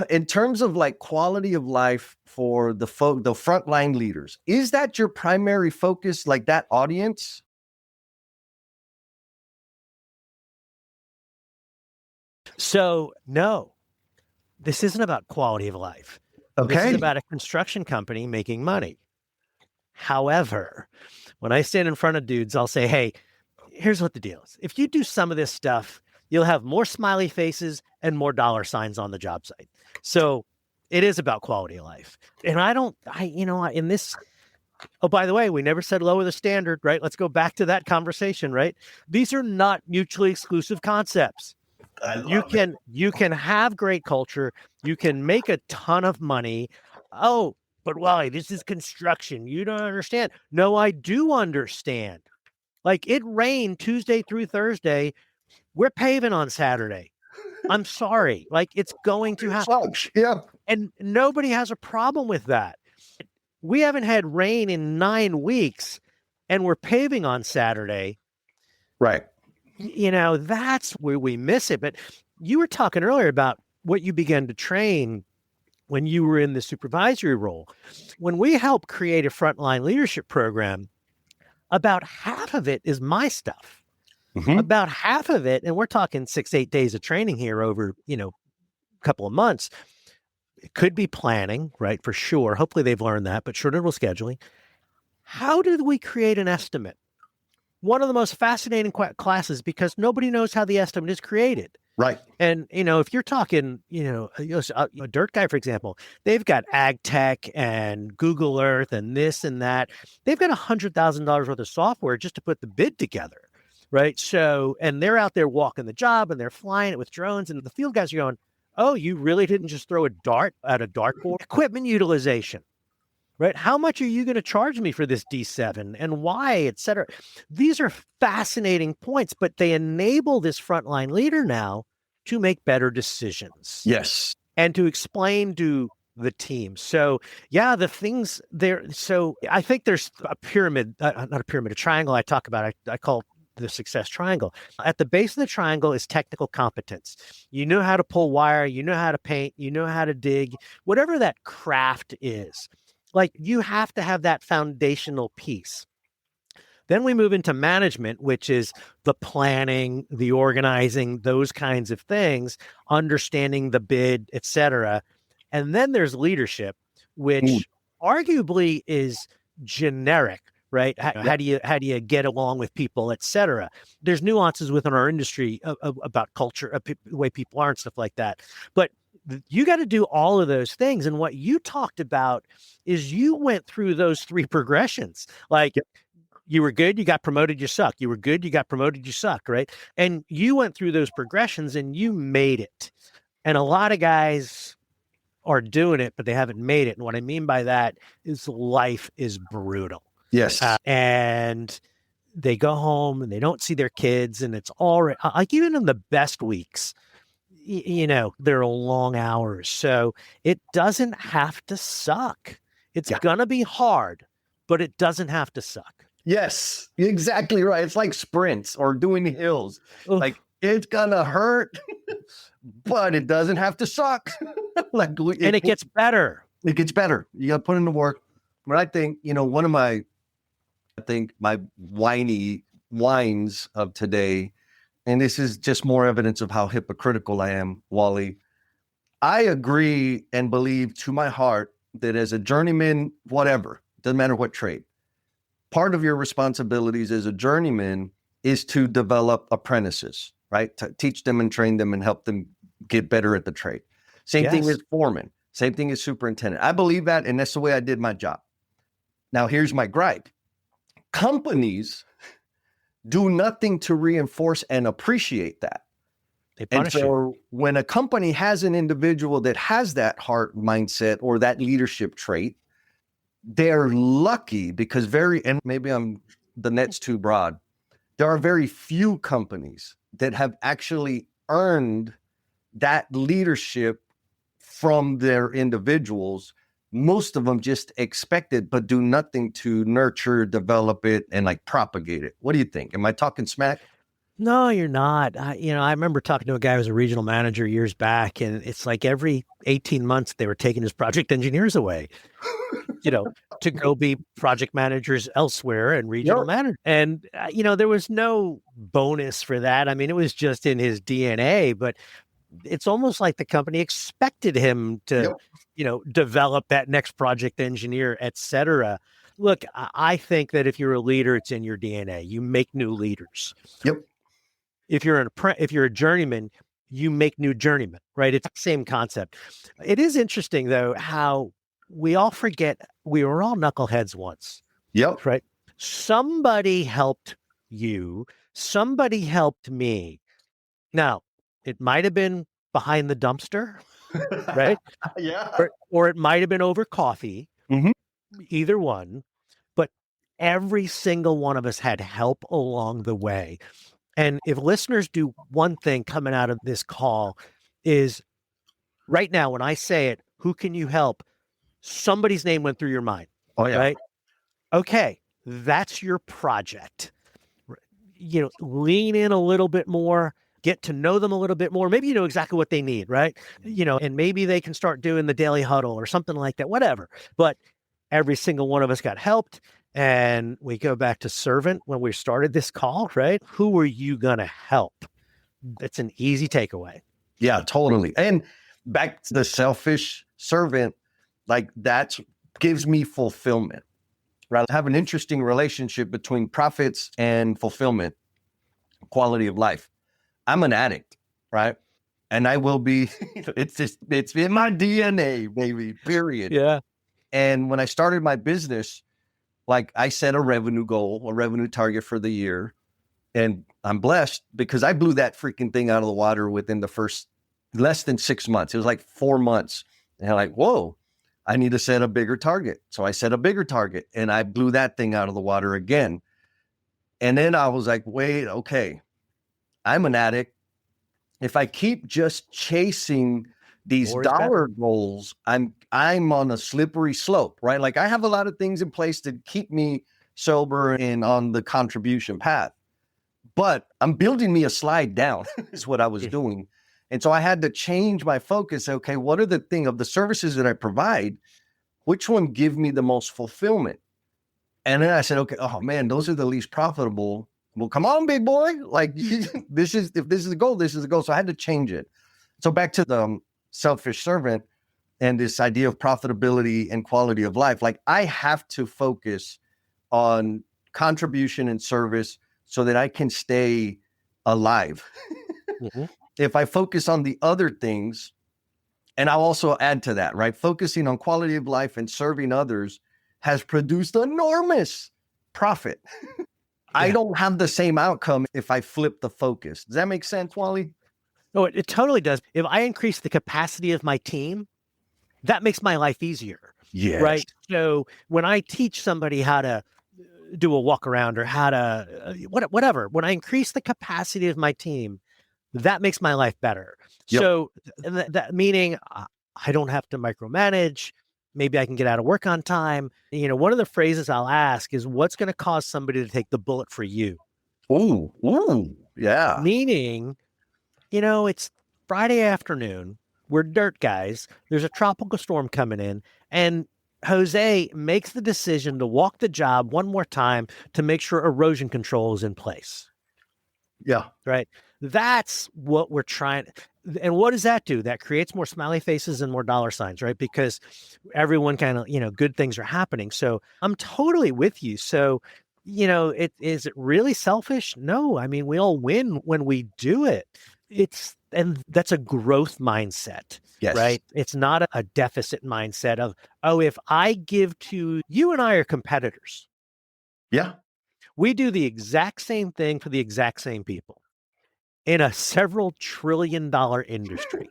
in terms of like quality of life for the frontline leaders, is that your primary focus, like that audience? So no, this isn't about quality of life. Okay. This is about a construction company making money. However, when I stand in front of dudes, I'll say, hey, here's what the deal is. If you do some of this stuff, you'll have more smiley faces and more dollar signs on the job site. So it is about quality of life. And in this, oh, by the way, we never said lower the standard, right? Let's go back to that conversation, right? These are not mutually exclusive concepts. You can have great culture. You can make a ton of money. Oh, but Wally, this is construction. You don't understand. No, I do understand. Like it rained Tuesday through Thursday. We're paving on Saturday. I'm sorry. Like it's going to happen. Yeah. And nobody has a problem with that. We haven't had rain in 9 weeks and we're paving on Saturday. Right. That's where we miss it. But you were talking earlier about what you began to train when you were in the supervisory role. When we help create a frontline leadership program, about half of it is my stuff. About half of it, and we're talking 6-8 days of training here over, a couple of months. It could be planning, right? For sure. Hopefully they've learned that, but short-interval scheduling. How did we create an estimate? One of the most fascinating classes because nobody knows how the estimate is created. Right. And, if you're talking, a dirt guy, for example, they've got ag tech and Google Earth and this and that. They've got $100,000 worth of software just to put the bid together. Right. So, and they're out there walking the job and they're flying it with drones and the field guys are going, oh, you really didn't just throw a dart at a dartboard? Equipment utilization. Right? How much are you going to charge me for this D7 and why, et cetera? These are fascinating points, but they enable this frontline leader now to make better decisions. Yes. And to explain to the team. So the things there. So I think there's a pyramid, not a pyramid, a triangle I talk about. I call the success triangle. At the base of the triangle is technical competence. You know how to pull wire, you know how to paint, you know how to dig, whatever that craft is. Like you have to have that foundational piece. Then we move into management, which is the planning, the organizing, those kinds of things, understanding the bid, et cetera. And then there's leadership, which arguably is generic, right? How do you get along with people, et cetera? There's nuances within our industry about culture, the way people are and stuff like that. But you got to do all of those things. And what you talked about is you went through those 3 progressions. Like you were good, you got promoted, you suck. You were good, you got promoted, you suck, right? And you went through those progressions and you made it. And a lot of guys are doing it, but they haven't made it. And what I mean by that is life is brutal. Yes. And they go home and they don't see their kids and it's all like even in the best weeks, there are long hours. So it doesn't have to suck. It's Yeah. going to be hard, but it doesn't have to suck. Yes, exactly right. It's like sprints or doing hills. Oof. Like it's gonna hurt, but it doesn't have to suck. Like And it gets better. it gets better. You got to put in the work. But I think, one of my whiny whines of today, and this is just more evidence of how hypocritical I am, Wally. I agree and believe to my heart that as a journeyman, whatever, doesn't matter what trade, part of your responsibilities as a journeyman is to develop apprentices, right? To teach them and train them and help them get better at the trade. Same thing Yes. as foreman. Same thing as superintendent. I believe that, and that's the way I did my job. Now, here's my gripe. Companies do nothing to reinforce and appreciate that. They And punish you. so when a company has an individual that has that heart mindset or that leadership trait, they're lucky because and maybe the net's too broad. There are very few companies that have actually earned that leadership from their individuals. Most of them just expect it, but do nothing to nurture, develop it, and like propagate it. What do you think? Am I talking smack? No, you're not. I remember talking to a guy who was a regional manager years back, and it's like every 18 months they were taking his project engineers away, to go be project managers elsewhere and regional Yep. manager. And, there was no bonus for that. I mean, it was just in his DNA, but it's almost like the company expected him to, Yep. develop that next project engineer, et cetera. Look, I think that if you're a leader, it's in your DNA. You make new leaders. Yep. If you're a journeyman, you make new journeymen, right? It's the same concept. It is interesting though how we all forget we were all knuckleheads once, Yep. right? Somebody helped you, somebody helped me. Now, it might have been behind the dumpster, right? Yeah. Or it might have been over coffee, Mhm. either one. But every single one of us had help along the way. And if listeners do one thing coming out of this call is right now, when I say it, who can you help? Somebody's name went through your mind, Oh yeah. right? Okay, that's your project. Lean in a little bit more, get to know them a little bit more. Maybe you know exactly what they need, right? And maybe they can start doing the daily huddle or something like that, whatever. But every single one of us got helped. And we go back to servant when we started this call, right? Who are you going to help? That's an easy takeaway. Yeah, totally. And back to the selfish servant, like that gives me fulfillment, right? I have an interesting relationship between profits and fulfillment, quality of life. I'm an addict, right? And I will be, it's in my DNA, baby, period. Yeah. And when I started my business, like I set a revenue goal, a revenue target for the year. And I'm blessed because I blew that freaking thing out of the water within the first less than 6 months. It was like 4 months. And I'm like, whoa, I need to set a bigger target. So I set a bigger target and I blew that thing out of the water again. And then I was like, wait, okay, I'm an addict. If I keep just chasing these More is better. dollar goals, I'm on a slippery slope, right? Like I have a lot of things in place to keep me sober and on the contribution path. But I'm building me a slide down is what I was doing. And so I had to change my focus. Okay, what are the thing of the services that I provide? Which one give me the most fulfillment? And then I said, okay, oh man, those are the least profitable. Well, come on, big boy. Like if this is the goal, this is the goal. So I had to change it. So back to the selfish servant and this idea of profitability and quality of life. Like I have to focus on contribution and service so that I can stay alive. Mm-hmm. If I focus on the other things, and I'll also add to that, right? Focusing on quality of life and serving others has produced enormous profit. I don't have the same outcome if I flip the focus. Does that make sense, Wally? No, it totally does. If I increase the capacity of my team, that makes my life easier. Yes. Right. So when I teach somebody how to do a walk around or how to whatever, when I increase the capacity of my team, that makes my life better. Yep. So that meaning I don't have to micromanage. Maybe I can get out of work on time. One of the phrases I'll ask is, what's going to cause somebody to take the bullet for you? Ooh, ooh, yeah. Meaning, it's Friday afternoon. We're dirt guys. There's a tropical storm coming in, and Jose makes the decision to walk the job one more time to make sure erosion control is in place. Yeah. Right. That's what we're trying. And what does that do? That creates more smiley faces and more dollar signs, right? Because everyone kind of, good things are happening. So I'm totally with you. So, is it really selfish? No. I mean, we all win when we do it. And that's a growth mindset, Yes. right? It's not a deficit mindset of, oh, if I give to you, and I are competitors. Yeah. We do the exact same thing for the exact same people in a several $trillion industry.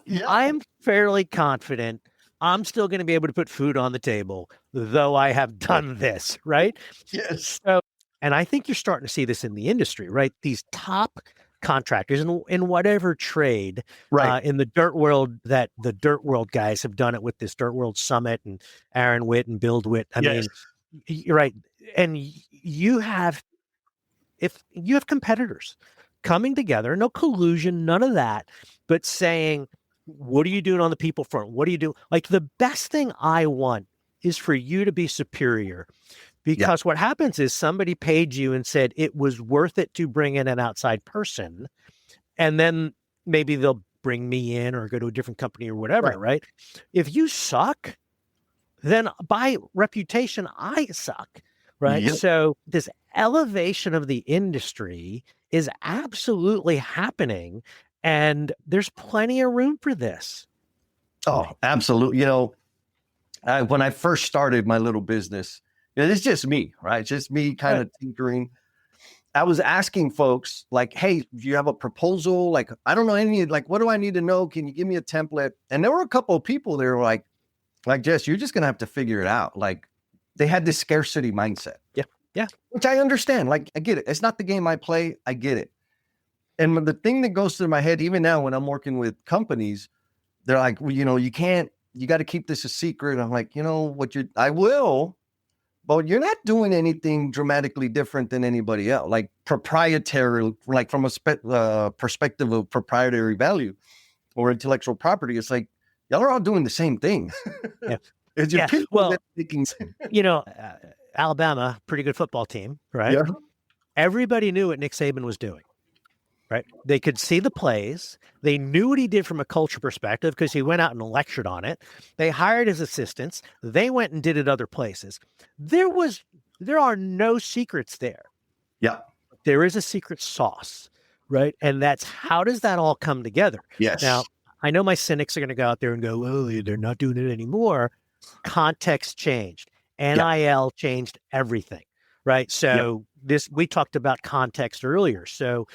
Yeah. I'm fairly confident I'm still going to be able to put food on the table, though I have done this, right? Yes. So, and I think you're starting to see this in the industry, right? These top contractors in whatever trade, Right. in the dirt world, that the dirt world guys have done it with this Dirt World Summit and Aaron Witt and Build Witt. I Yes. mean, you're right. And if you have competitors coming together, no collusion, none of that, but saying, what are you doing on the people front? What do you do? Like, the best thing I want is for you to be superior, because what happens is somebody paid you and said it was worth it to bring in an outside person. And then maybe they'll bring me in or go to a different company or whatever, right? If you suck, then by reputation, I suck, right? Yep. So this elevation of the industry is absolutely happening, and there's plenty of room for this. Oh, absolutely. When I first started my little business, it's just me, right? Just me kind of tinkering. I was asking folks like, hey, do you have a proposal? Like, I don't know any, like, what do I need to know? Can you give me a template? And there were a couple of people that were like, Jess, you're just going to have to figure it out. Like, they had this scarcity mindset. Yeah. Yeah. Which I understand. Like, I get it. It's not the game I play. I get it. And the thing that goes through my head, even now when I'm working with companies, they're like, well, you got to keep this a secret. I'm like, I will, but you're not doing anything dramatically different than anybody else. Like proprietary, like from a perspective of proprietary value or intellectual property, it's like, y'all are all doing the same thing. Yeah. It's your people well, that thinking. Alabama, pretty good football team, right? Yeah. Everybody knew what Nick Saban was doing. Right. They could see the plays. They knew what he did from a culture perspective because he went out and lectured on it. They hired his assistants. They went and did it other places. There are no secrets there. Yeah. There is a secret sauce, right? And that's, how does that all come together? Yes. Now, I know my cynics are going to go out there and go, oh, they're not doing it anymore. Context changed. NIL changed everything. Right. So we talked about context earlier. So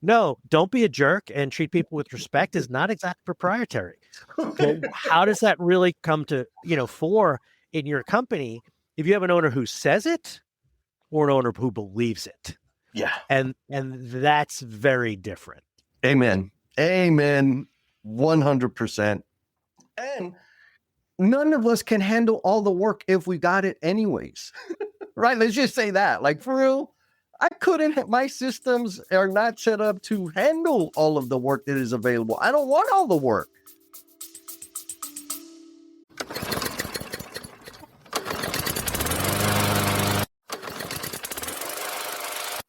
no, don't be a jerk and treat people with respect is not exactly proprietary. Well, how does that really come to, fore in your company if you have an owner who says it or an owner who believes it? Yeah. And that's very different. Amen. 100%. And none of us can handle all the work if we got it anyways. Right? Let's just say that. Like, for real, I couldn't, my systems are not set up to handle all of the work that is available. I don't want all the work.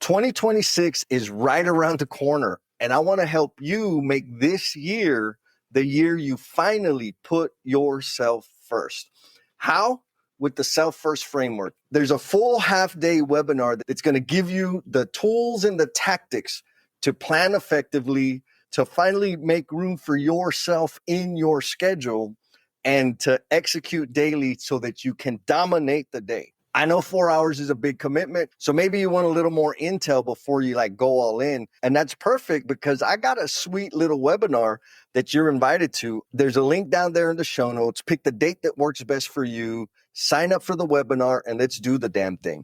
"2026 is right around the corner, and I want to help you make this year the year you finally put yourself first. How? With the Self First Framework. There's a full half-day webinar that's going to give you the tools and the tactics to plan effectively, to finally make room for yourself in your schedule, and to execute daily so that you can dominate the day. I know 4 hours is a big commitment, so maybe you want a little more intel before you go all in. And that's perfect because I got a sweet little webinar that you're invited to. There's a link down there in the show notes. Pick the date that works best for you. Sign up for the webinar and let's do the damn thing.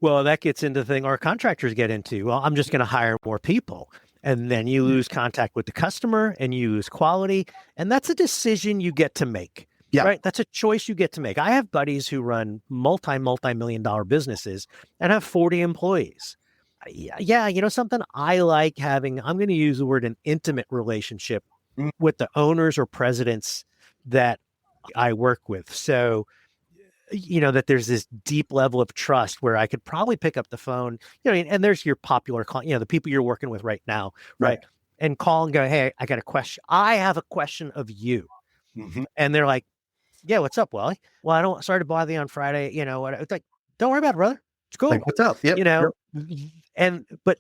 Well, that gets into the thing our contractors get into. Well, I'm just going to hire more people. And then you lose contact with the customer and you lose quality. And that's a decision you get to make, Yeah. right? That's a choice you get to make. I have buddies who run multi-million dollar businesses and have 40 employees. Yeah, you know something? I like having, I'm going to use the word an intimate relationship Mm. with the owners or presidents that I work with. So, you know, that there's this deep level of trust where I could probably pick up the phone, you know, and there's your popular client, you know, the people you're working with right now, Right. right? And call and go, hey, I got a question. I have a question of you. Mhm. And they're like, yeah, what's up, Wally? Well, I don't, sorry to bother you on Friday. You know what? It's like, don't worry about it, brother. It's Like, cool. what's up? Yep. You Yep. know, and, but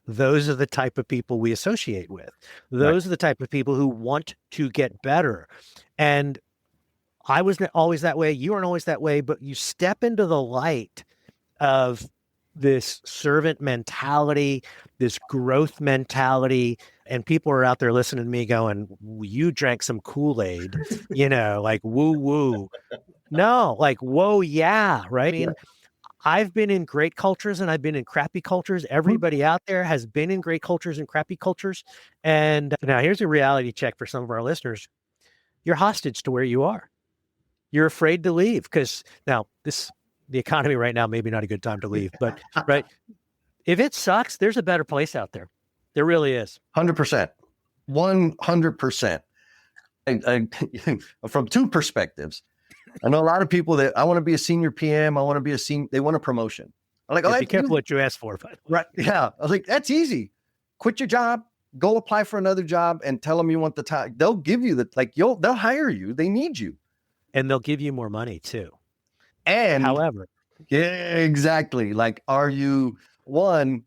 those are the type of people we associate with. Right. Those are the type of people who want to get better. And I wasn't always that way. You weren't always that way, but you step into the light of this servant mentality, this growth mentality, and people are out there listening to me going, you drank some Kool-Aid, you know, like woo woo. No, like, whoa, yeah, right? I Yeah. mean, I've been in great cultures and I've been in crappy cultures. Mhm. Everybody out there has been in great cultures and crappy cultures. And now here's a reality check for some of our listeners. You're hostage to where you are. You're afraid to leave because now the economy right now, maybe not a good time to leave, but right. If it sucks, there's a better place out there. There really is. 100%. 100%. From two perspectives. I know a lot of people that I want to be a senior PM. I want to be a senior. They want a promotion. I'm like, oh, Yeah, be careful what you ask for. But right. Yeah. I was like, that's easy. Quit your job, go apply for another job and tell them you want the time. They'll give you the, like, they'll hire you. They need you. and they'll give you more money too. And However, yeah, exactly. Like, are you one,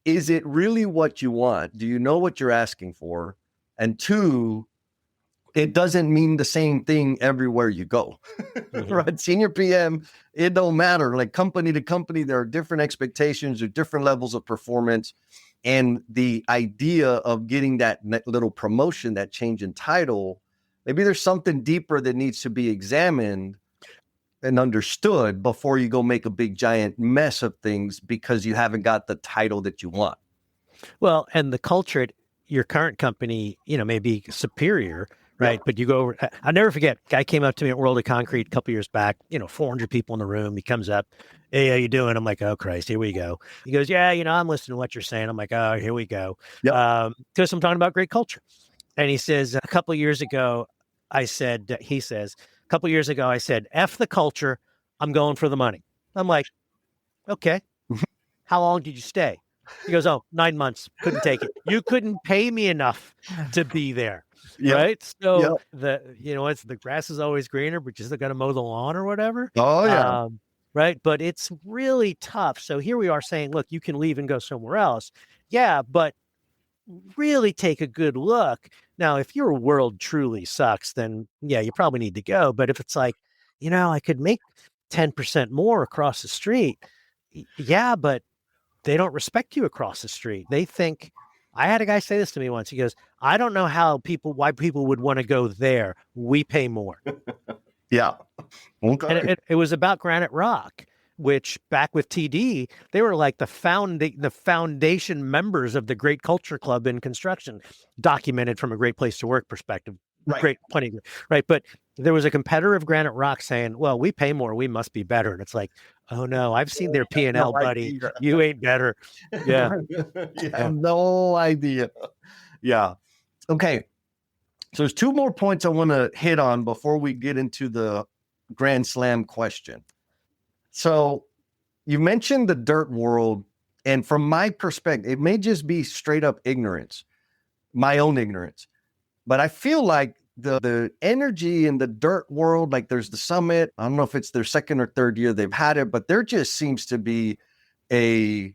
is it really what you want? Do you know what you're asking for? And two, it doesn't mean the same thing everywhere you go. Right? Senior PM, it don't matter. Like company to company, there are different expectations or different levels of performance. And the idea of getting that little promotion, that change in title, maybe there's something deeper that needs to be examined and understood before you go make a big giant mess of things because you haven't got the title that you want. well, and the culture at your current company, you know, may be superior, right? Yep. But you go over, I'll never forget, guy came up to me at World of Concrete a couple years back, you know, 400 people in the room. He comes up, hey, how you doing? I'm like, oh, Christ, here we go. He goes, yeah, you know, I'm listening to what you're saying. I'm like, oh, here we go. Yep. Because I'm talking about great culture. And he says, a couple of years ago, he says, a couple of years ago, I said, F the culture. I'm going for the money. I'm like, okay. How long did you stay? He goes, oh, 9 months. Couldn't take it. You couldn't pay me enough to be there. Yep. Right. So Yep. it's the grass is always greener, but you still got to mow the lawn or whatever. Oh, yeah. Right. But it's really tough. So here we are saying, look, you can leave and go somewhere else. Yeah. But really take a good look. Now, if your world truly sucks, then yeah, you probably need to go. But if it's like, you know, I could make 10% more across the street. Yeah, but they don't respect you across the street. They think, I had a guy say this to me once. He goes, I don't know why people would want to go there. We pay more. Yeah. Okay. And it was about Granite Rock, which back with TD, they were like the foundation members of the Great Culture Club in construction, documented from a great place to work perspective. Right. Great, plenty, right? But there was a competitor of Granite Rock saying, well, we pay more, we must be better. And it's like, oh no, I've seen their P&L, buddy. You ain't better. Yeah. You have no idea. Yeah. Okay. So there's two more points I want to hit on before we get into the Grand Slam question. So you mentioned the dirt world, and from my perspective, it may just be straight up ignorance, my own ignorance. But I feel like the energy in the dirt world, like there's the summit. I don't know if it's their second or third year they've had it, but there just seems to be a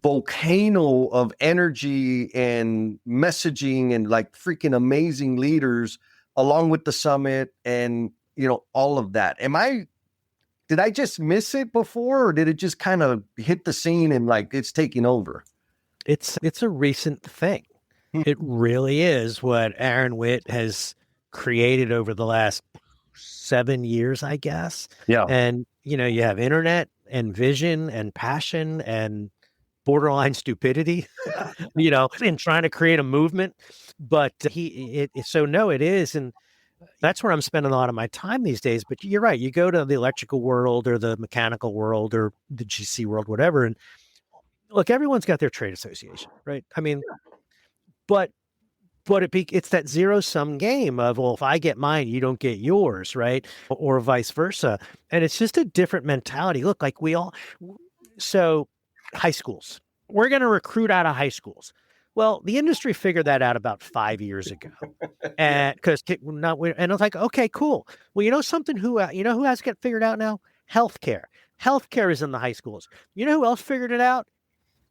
volcano of energy and messaging and like freaking amazing leaders along with the summit and, you know, all of that. Did I just miss it before, or did it just kind of hit the scene and like it's taking over? It's a recent thing. It really is what Aaron Witt has created over the last 7 years, I guess. Yeah. And, you know, you have internet and vision and passion and borderline stupidity, in trying to create a movement. But so no, it is. And that's where I'm spending a lot of my time these days. But you're right. You go to the electrical world or the mechanical world or the GC world, whatever. And look, everyone's got their trade association, right? I mean, but it's that zero sum game of, well, if I get mine, you don't get yours, right? Or vice versa. And it's just a different mentality. Look, like so high schools, we're going to recruit out of high schools. Well, the industry figured that out about 5 years ago. And and I was like, okay, cool. Well, something who has to get figured out now? Healthcare. Healthcare is in the high schools. You know who else figured it out?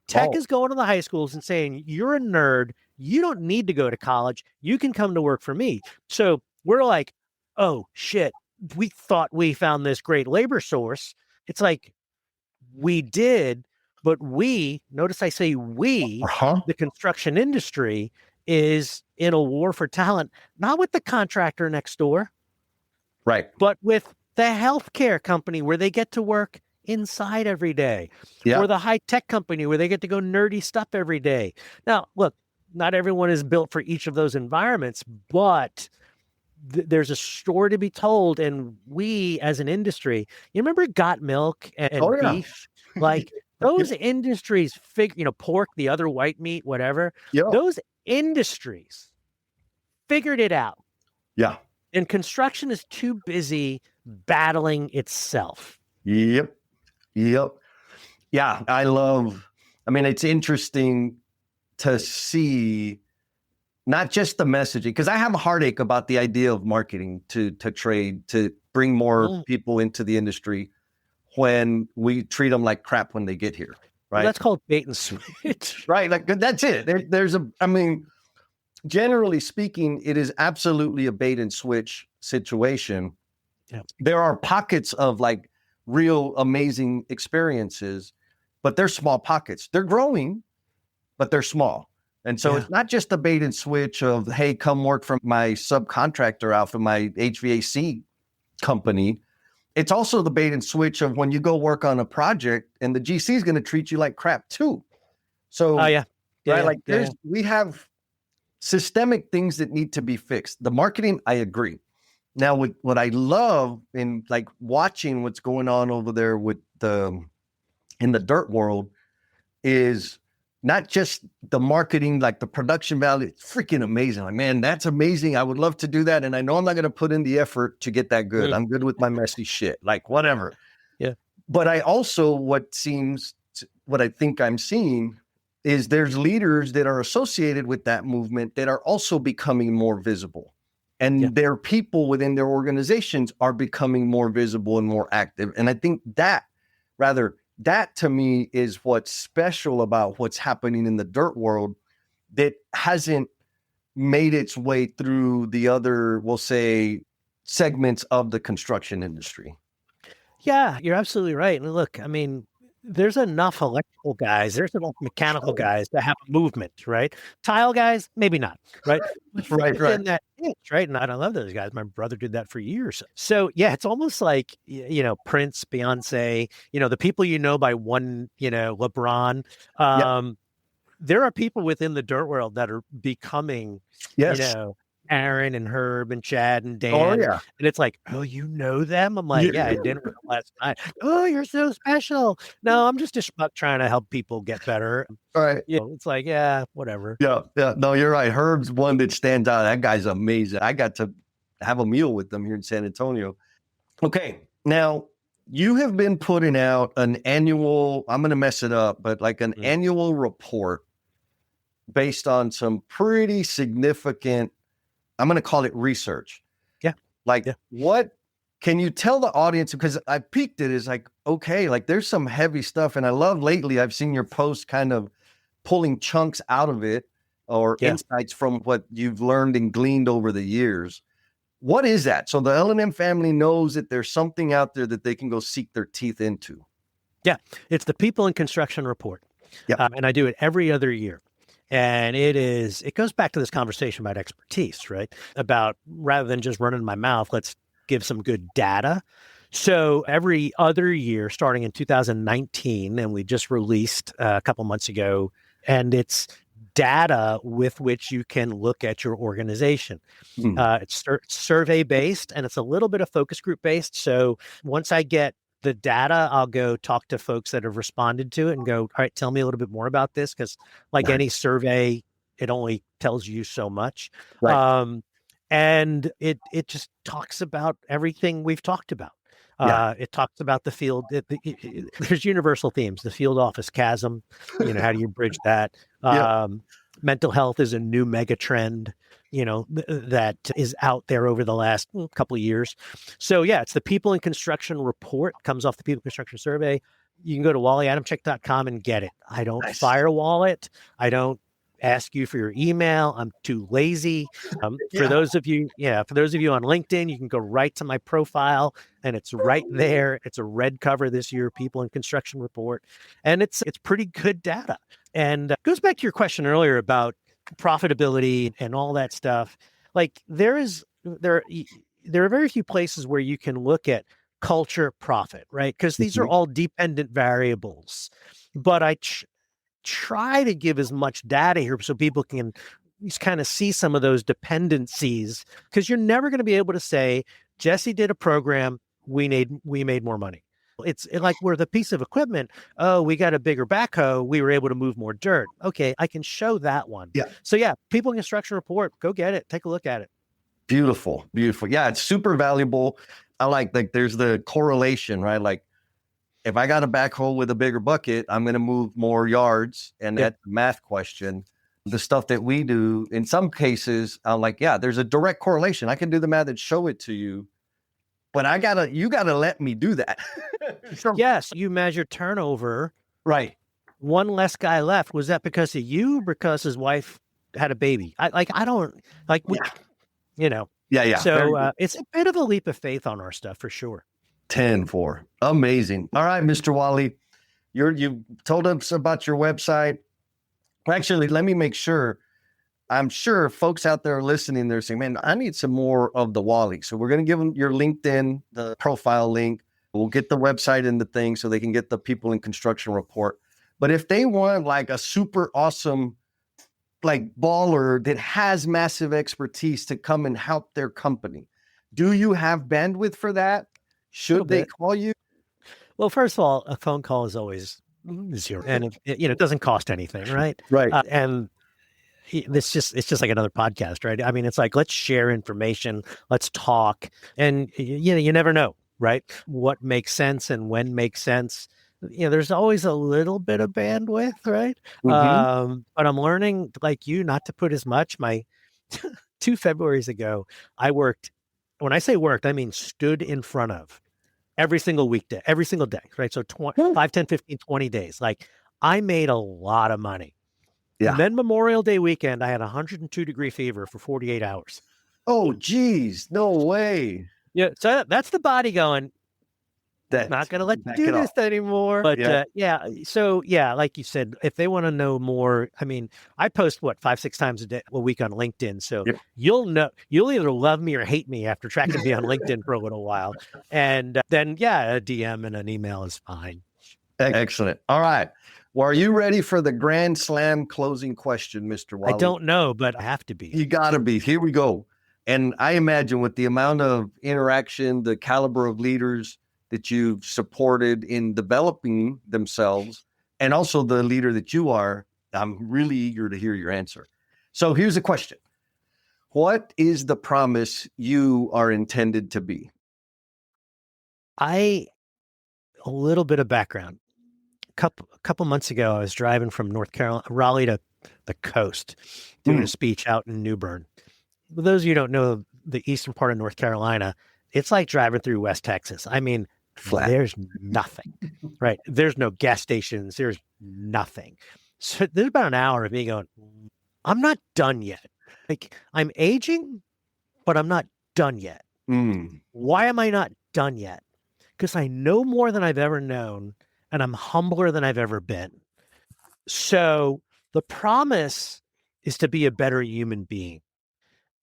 Tech is going to the high schools and saying, you're a nerd. You don't need to go to college. You can come to work for me. So we're like, oh, shit. We thought we found this great labor source. It's like, we did, but notice I say the construction industry is in a war for talent, not with the contractor next door, right, but with the healthcare company where they get to work inside every day, or the high tech company where they get to go nerdy stuff every day. Now, look, not everyone is built for each of those environments, but there's a story to be told. And we, as an industry, you remember Got Milk and beef, like those industries pork, the other white meat, whatever. Those industries figured it out. Yeah. And construction is too busy battling itself. Yep. Yeah, it's interesting to see not just the messaging, because I have a heartache about the idea of marketing to trade, to bring more people into the industry when we treat them like crap when they get here. Right. Well, that's called bait and switch. Right. Like that's it. Generally speaking, it is absolutely a bait and switch situation. Yeah. There are pockets of like real amazing experiences, but they're small pockets. They're growing, but they're small. And so it's not just a bait and switch of, hey, come work for my subcontractor out for my HVAC company. It's also the bait and switch of when you go work on a project and the GC is going to treat you like crap too. So, we have systemic things that need to be fixed. The marketing, I agree. Now, with what I love in like watching what's going on over there in the dirt world is not just the marketing, like the production value. It's freaking amazing. Like, man, that's amazing. I would love to do that. And I know I'm not going to put in the effort to get that good. I'm good with my messy shit, like whatever. Yeah. But I also, what I think I'm seeing is there's leaders that are associated with that movement that are also becoming more visible. And their people within their organizations are becoming more visible and more active. And I think that to me is what's special about what's happening in the dirt world that hasn't made its way through the other, we'll say, segments of the construction industry. Yeah, you're absolutely right. And look, there's enough electrical guys, there's enough mechanical guys to have a movement, right? Tile guys, maybe not, right? Right. That is, right? And I love those guys. My brother did that for years. So yeah, it's almost like, Prince, Beyonce, the people by one, LeBron. There are people within the dirt world that are becoming, Aaron and Herb and Chad and Dan. Oh, yeah. And it's like, oh, you know them? I'm like, I did dinner with them last night. Oh, you're so special. No, I'm just a schmuck trying to help people get better. All right. It's like, yeah, whatever. Yeah. No, you're right. Herb's one that stands out. That guy's amazing. I got to have a meal with them here in San Antonio. Okay. Now, you have been putting out an annual, I'm going to mess it up, but like an annual report based on some pretty significant, I'm going to call it research. Yeah. What can you tell the audience? Because I peeked it, is like, okay, like there's some heavy stuff. And I love lately, I've seen your posts kind of pulling chunks out of it or insights from what you've learned and gleaned over the years. What is that? So the L&M family knows that there's something out there that they can go seek their teeth into. Yeah. It's the People in Construction Report. Yeah. And I do it every other year. And it goes back to this conversation about expertise, right? About rather than just running my mouth, let's give some good data. So every other year, starting in 2019, and we just released a couple months ago, and it's data with which you can look at your organization. Mm. It's survey based and it's a little bit of focus group based. So once I get the data, I'll go talk to folks that have responded to it and go, all right, tell me a little bit more about this. Cause like Nice. any survey, it only tells you so much. Right. And it just talks about everything we've talked about. Yeah. It talks about the field. There's universal themes, the field office chasm, how do you bridge that? Yeah. Mental health is a new mega trend, that is out there over the last couple of years. So yeah, it's the People in Construction report, comes off the People in Construction survey. You can go to wallyadamchick.com and get it. I don't Nice. firewall it. I don't ask you for your email. I'm too lazy. For those of you on LinkedIn, you can go right to my profile and it's right there. It's a red cover this year, People in Construction report. And it's pretty good data. And goes back to your question earlier about profitability and all that stuff. Like there are very few places where you can look at culture, profit, right? Because these are all dependent variables. But I try to give as much data here so people can just kind of see some of those dependencies, because you're never going to be able to say Jesse did a program, we made more money. It's like we're the piece of equipment. Oh, we got a bigger backhoe, we were able to move more dirt. Okay, I can show that one. Yeah. So yeah, People in Construction report, go get it, take a look at it. Beautiful. Yeah, it's super valuable. I like there's the correlation, right? Like if I got a backhoe with a bigger bucket, I'm going to move more yards. And that's a math question. The stuff that we do, in some cases, I'm like, yeah, there's a direct correlation. I can do the math and show it to you, but you gotta let me do that. Yes, you measure turnover. Right. One less guy left. Was that because of you? Because his wife had a baby? I don't like. Yeah. So it's a bit of a leap of faith on our stuff for sure. 10-4. Amazing. All right, Mr. Wally, you told us about your website. Actually, let me make sure. I'm sure folks out there listening, they're saying, man, I need some more of the Wally. So we're going to give them your LinkedIn, the profile link. We'll get the website in the thing so they can get the People in Construction report. But if they want like a super awesome, like baller that has massive expertise to come and help their company, do you have bandwidth for that? Should they call you? Well, first of all, a phone call is always zero, and it doesn't cost anything, right? Right. And it's just like another podcast, right? I mean, it's like, let's share information, let's talk, and you never know, right? What makes sense and when makes sense. There's always a little bit of bandwidth, right? But I'm learning, like you, not to put as much. My 2 Februarys ago, I worked. When I say worked, I mean stood in front of every single weekday, every single day, right? So 5, 10, 15, 20 days. Like I made a lot of money. Yeah. And then Memorial Day weekend, I had 102-degree fever for 48 hours. Oh, geez. No way. Yeah. So that's the body going, not going to let you do this anymore. But so like you said, if they want to know more, I mean, I post 5, 6 times a week on LinkedIn. So you'll either love me or hate me after tracking me on LinkedIn for a little while. And then, a DM and an email is fine. Excellent. All right. Well, are you ready for the grand slam closing question, Mr. Wally? I don't know, but I have to be. You got to be. Here we go. And I imagine with the amount of interaction, the caliber of leaders that you've supported in developing themselves, and also the leader that you are, I'm really eager to hear your answer. So here's a question. What is the promise you are intended to be? A little bit of background. A couple months ago, I was driving from North Carolina, Raleigh to the coast, doing a speech out in New Bern. For those of you who don't know the eastern part of North Carolina, it's like driving through West Texas. I mean, flat. There's nothing, right? There's no gas stations. There's nothing. So there's about an hour of me going, I'm not done yet. Like I'm aging, but I'm not done yet. Why am I not done yet? Because I know more than I've ever known, and I'm humbler than I've ever been. So the promise is to be a better human being.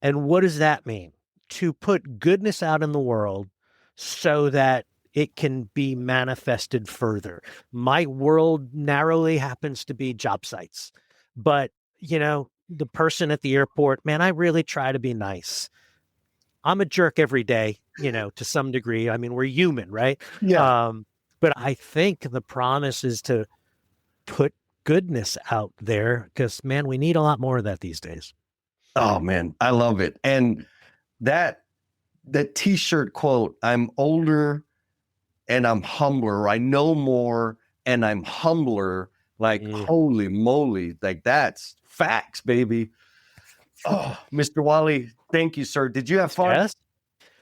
And what does that mean? To put goodness out in the world so that it can be manifested further. My world narrowly happens to be job sites, but the person at the airport, man, I really try to be nice. I'm a jerk every day, to some degree. I mean, we're human, right? Yeah. But I think the promise is to put goodness out there because, man, we need a lot more of that these days. Oh man, I love it. And that t-shirt quote, I'm older and I'm humbler. I know more and I'm humbler. Like, holy moly, like that's facts, baby. Oh, Mr. Wally, thank you, sir. Did you have fun? Yes.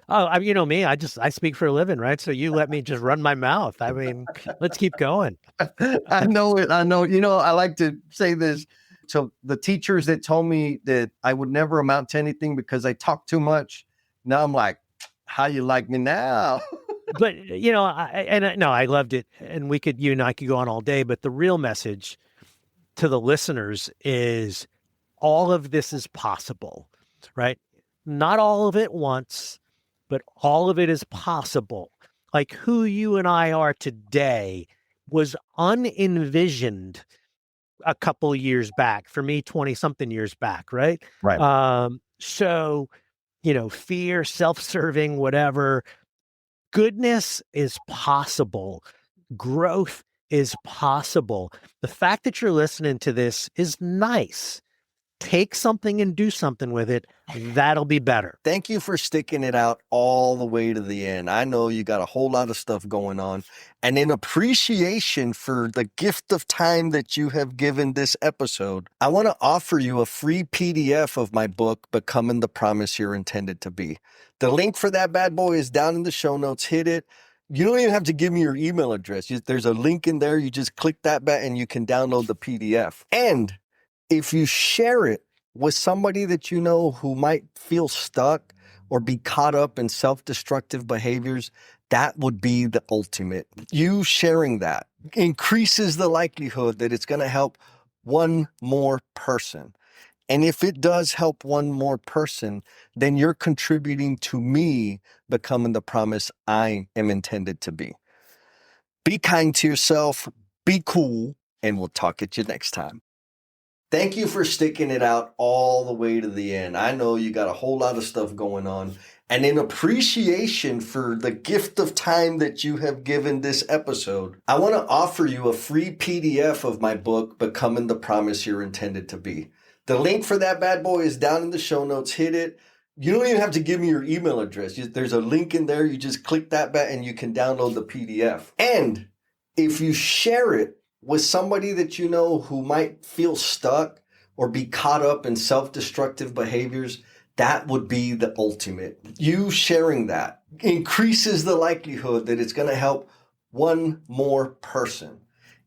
Oh, you know me. I speak for a living, right? So you let me just run my mouth. I mean, let's keep going. I know it. I know. I like to say this. So the teachers that told me that I would never amount to anything because I talk too much. Now I'm like, how you like me now? But I loved it, and you and I could go on all day. But the real message to the listeners is all of this is possible, right? Not all of it once, but all of it is possible. Like who you and I are today was unenvisioned a couple of years back. For me, 20 something years back, right? Right. So, fear, self-serving, whatever, goodness is possible. Growth is possible. The fact that you're listening to this is nice. Take something and do something with it. That'll be better. Thank you for sticking it out all the way to the end. I know you got a whole lot of stuff going on. And in appreciation for the gift of time that you have given this episode, I want to offer you a free PDF of my book, Becoming the Promise You're Intended to Be. The link for that bad boy is down in the show notes. Hit it. You don't even have to give me your email address. There's a link in there. You just click that button and you can download the PDF. And if you share it with somebody that you know who might feel stuck or be caught up in self-destructive behaviors, that would be the ultimate. You sharing that increases the likelihood that it's going to help one more person. And if it does help one more person, then you're contributing to me becoming the promise I am intended to be. Be kind to yourself, be cool, and we'll talk at you next time. Thank you for sticking it out all the way to the end. I know you got a whole lot of stuff going on. And in appreciation for the gift of time that you have given this episode, I want to offer you a free PDF of my book, Becoming the Promise You're Intended to Be. The link for that bad boy is down in the show notes. Hit it. You don't even have to give me your email address. There's a link in there. You just click that button and you can download the PDF. And if you share it with somebody that you know who might feel stuck or be caught up in self-destructive behaviors, that would be the ultimate. You sharing that increases the likelihood that it's going to help one more person.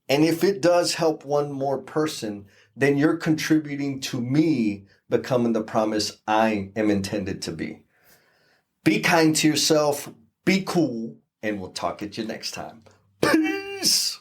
And if it does help one more person, then you're contributing to me becoming the promise I am intended to be. Be kind to yourself, be cool, and we'll talk at you next time. Peace!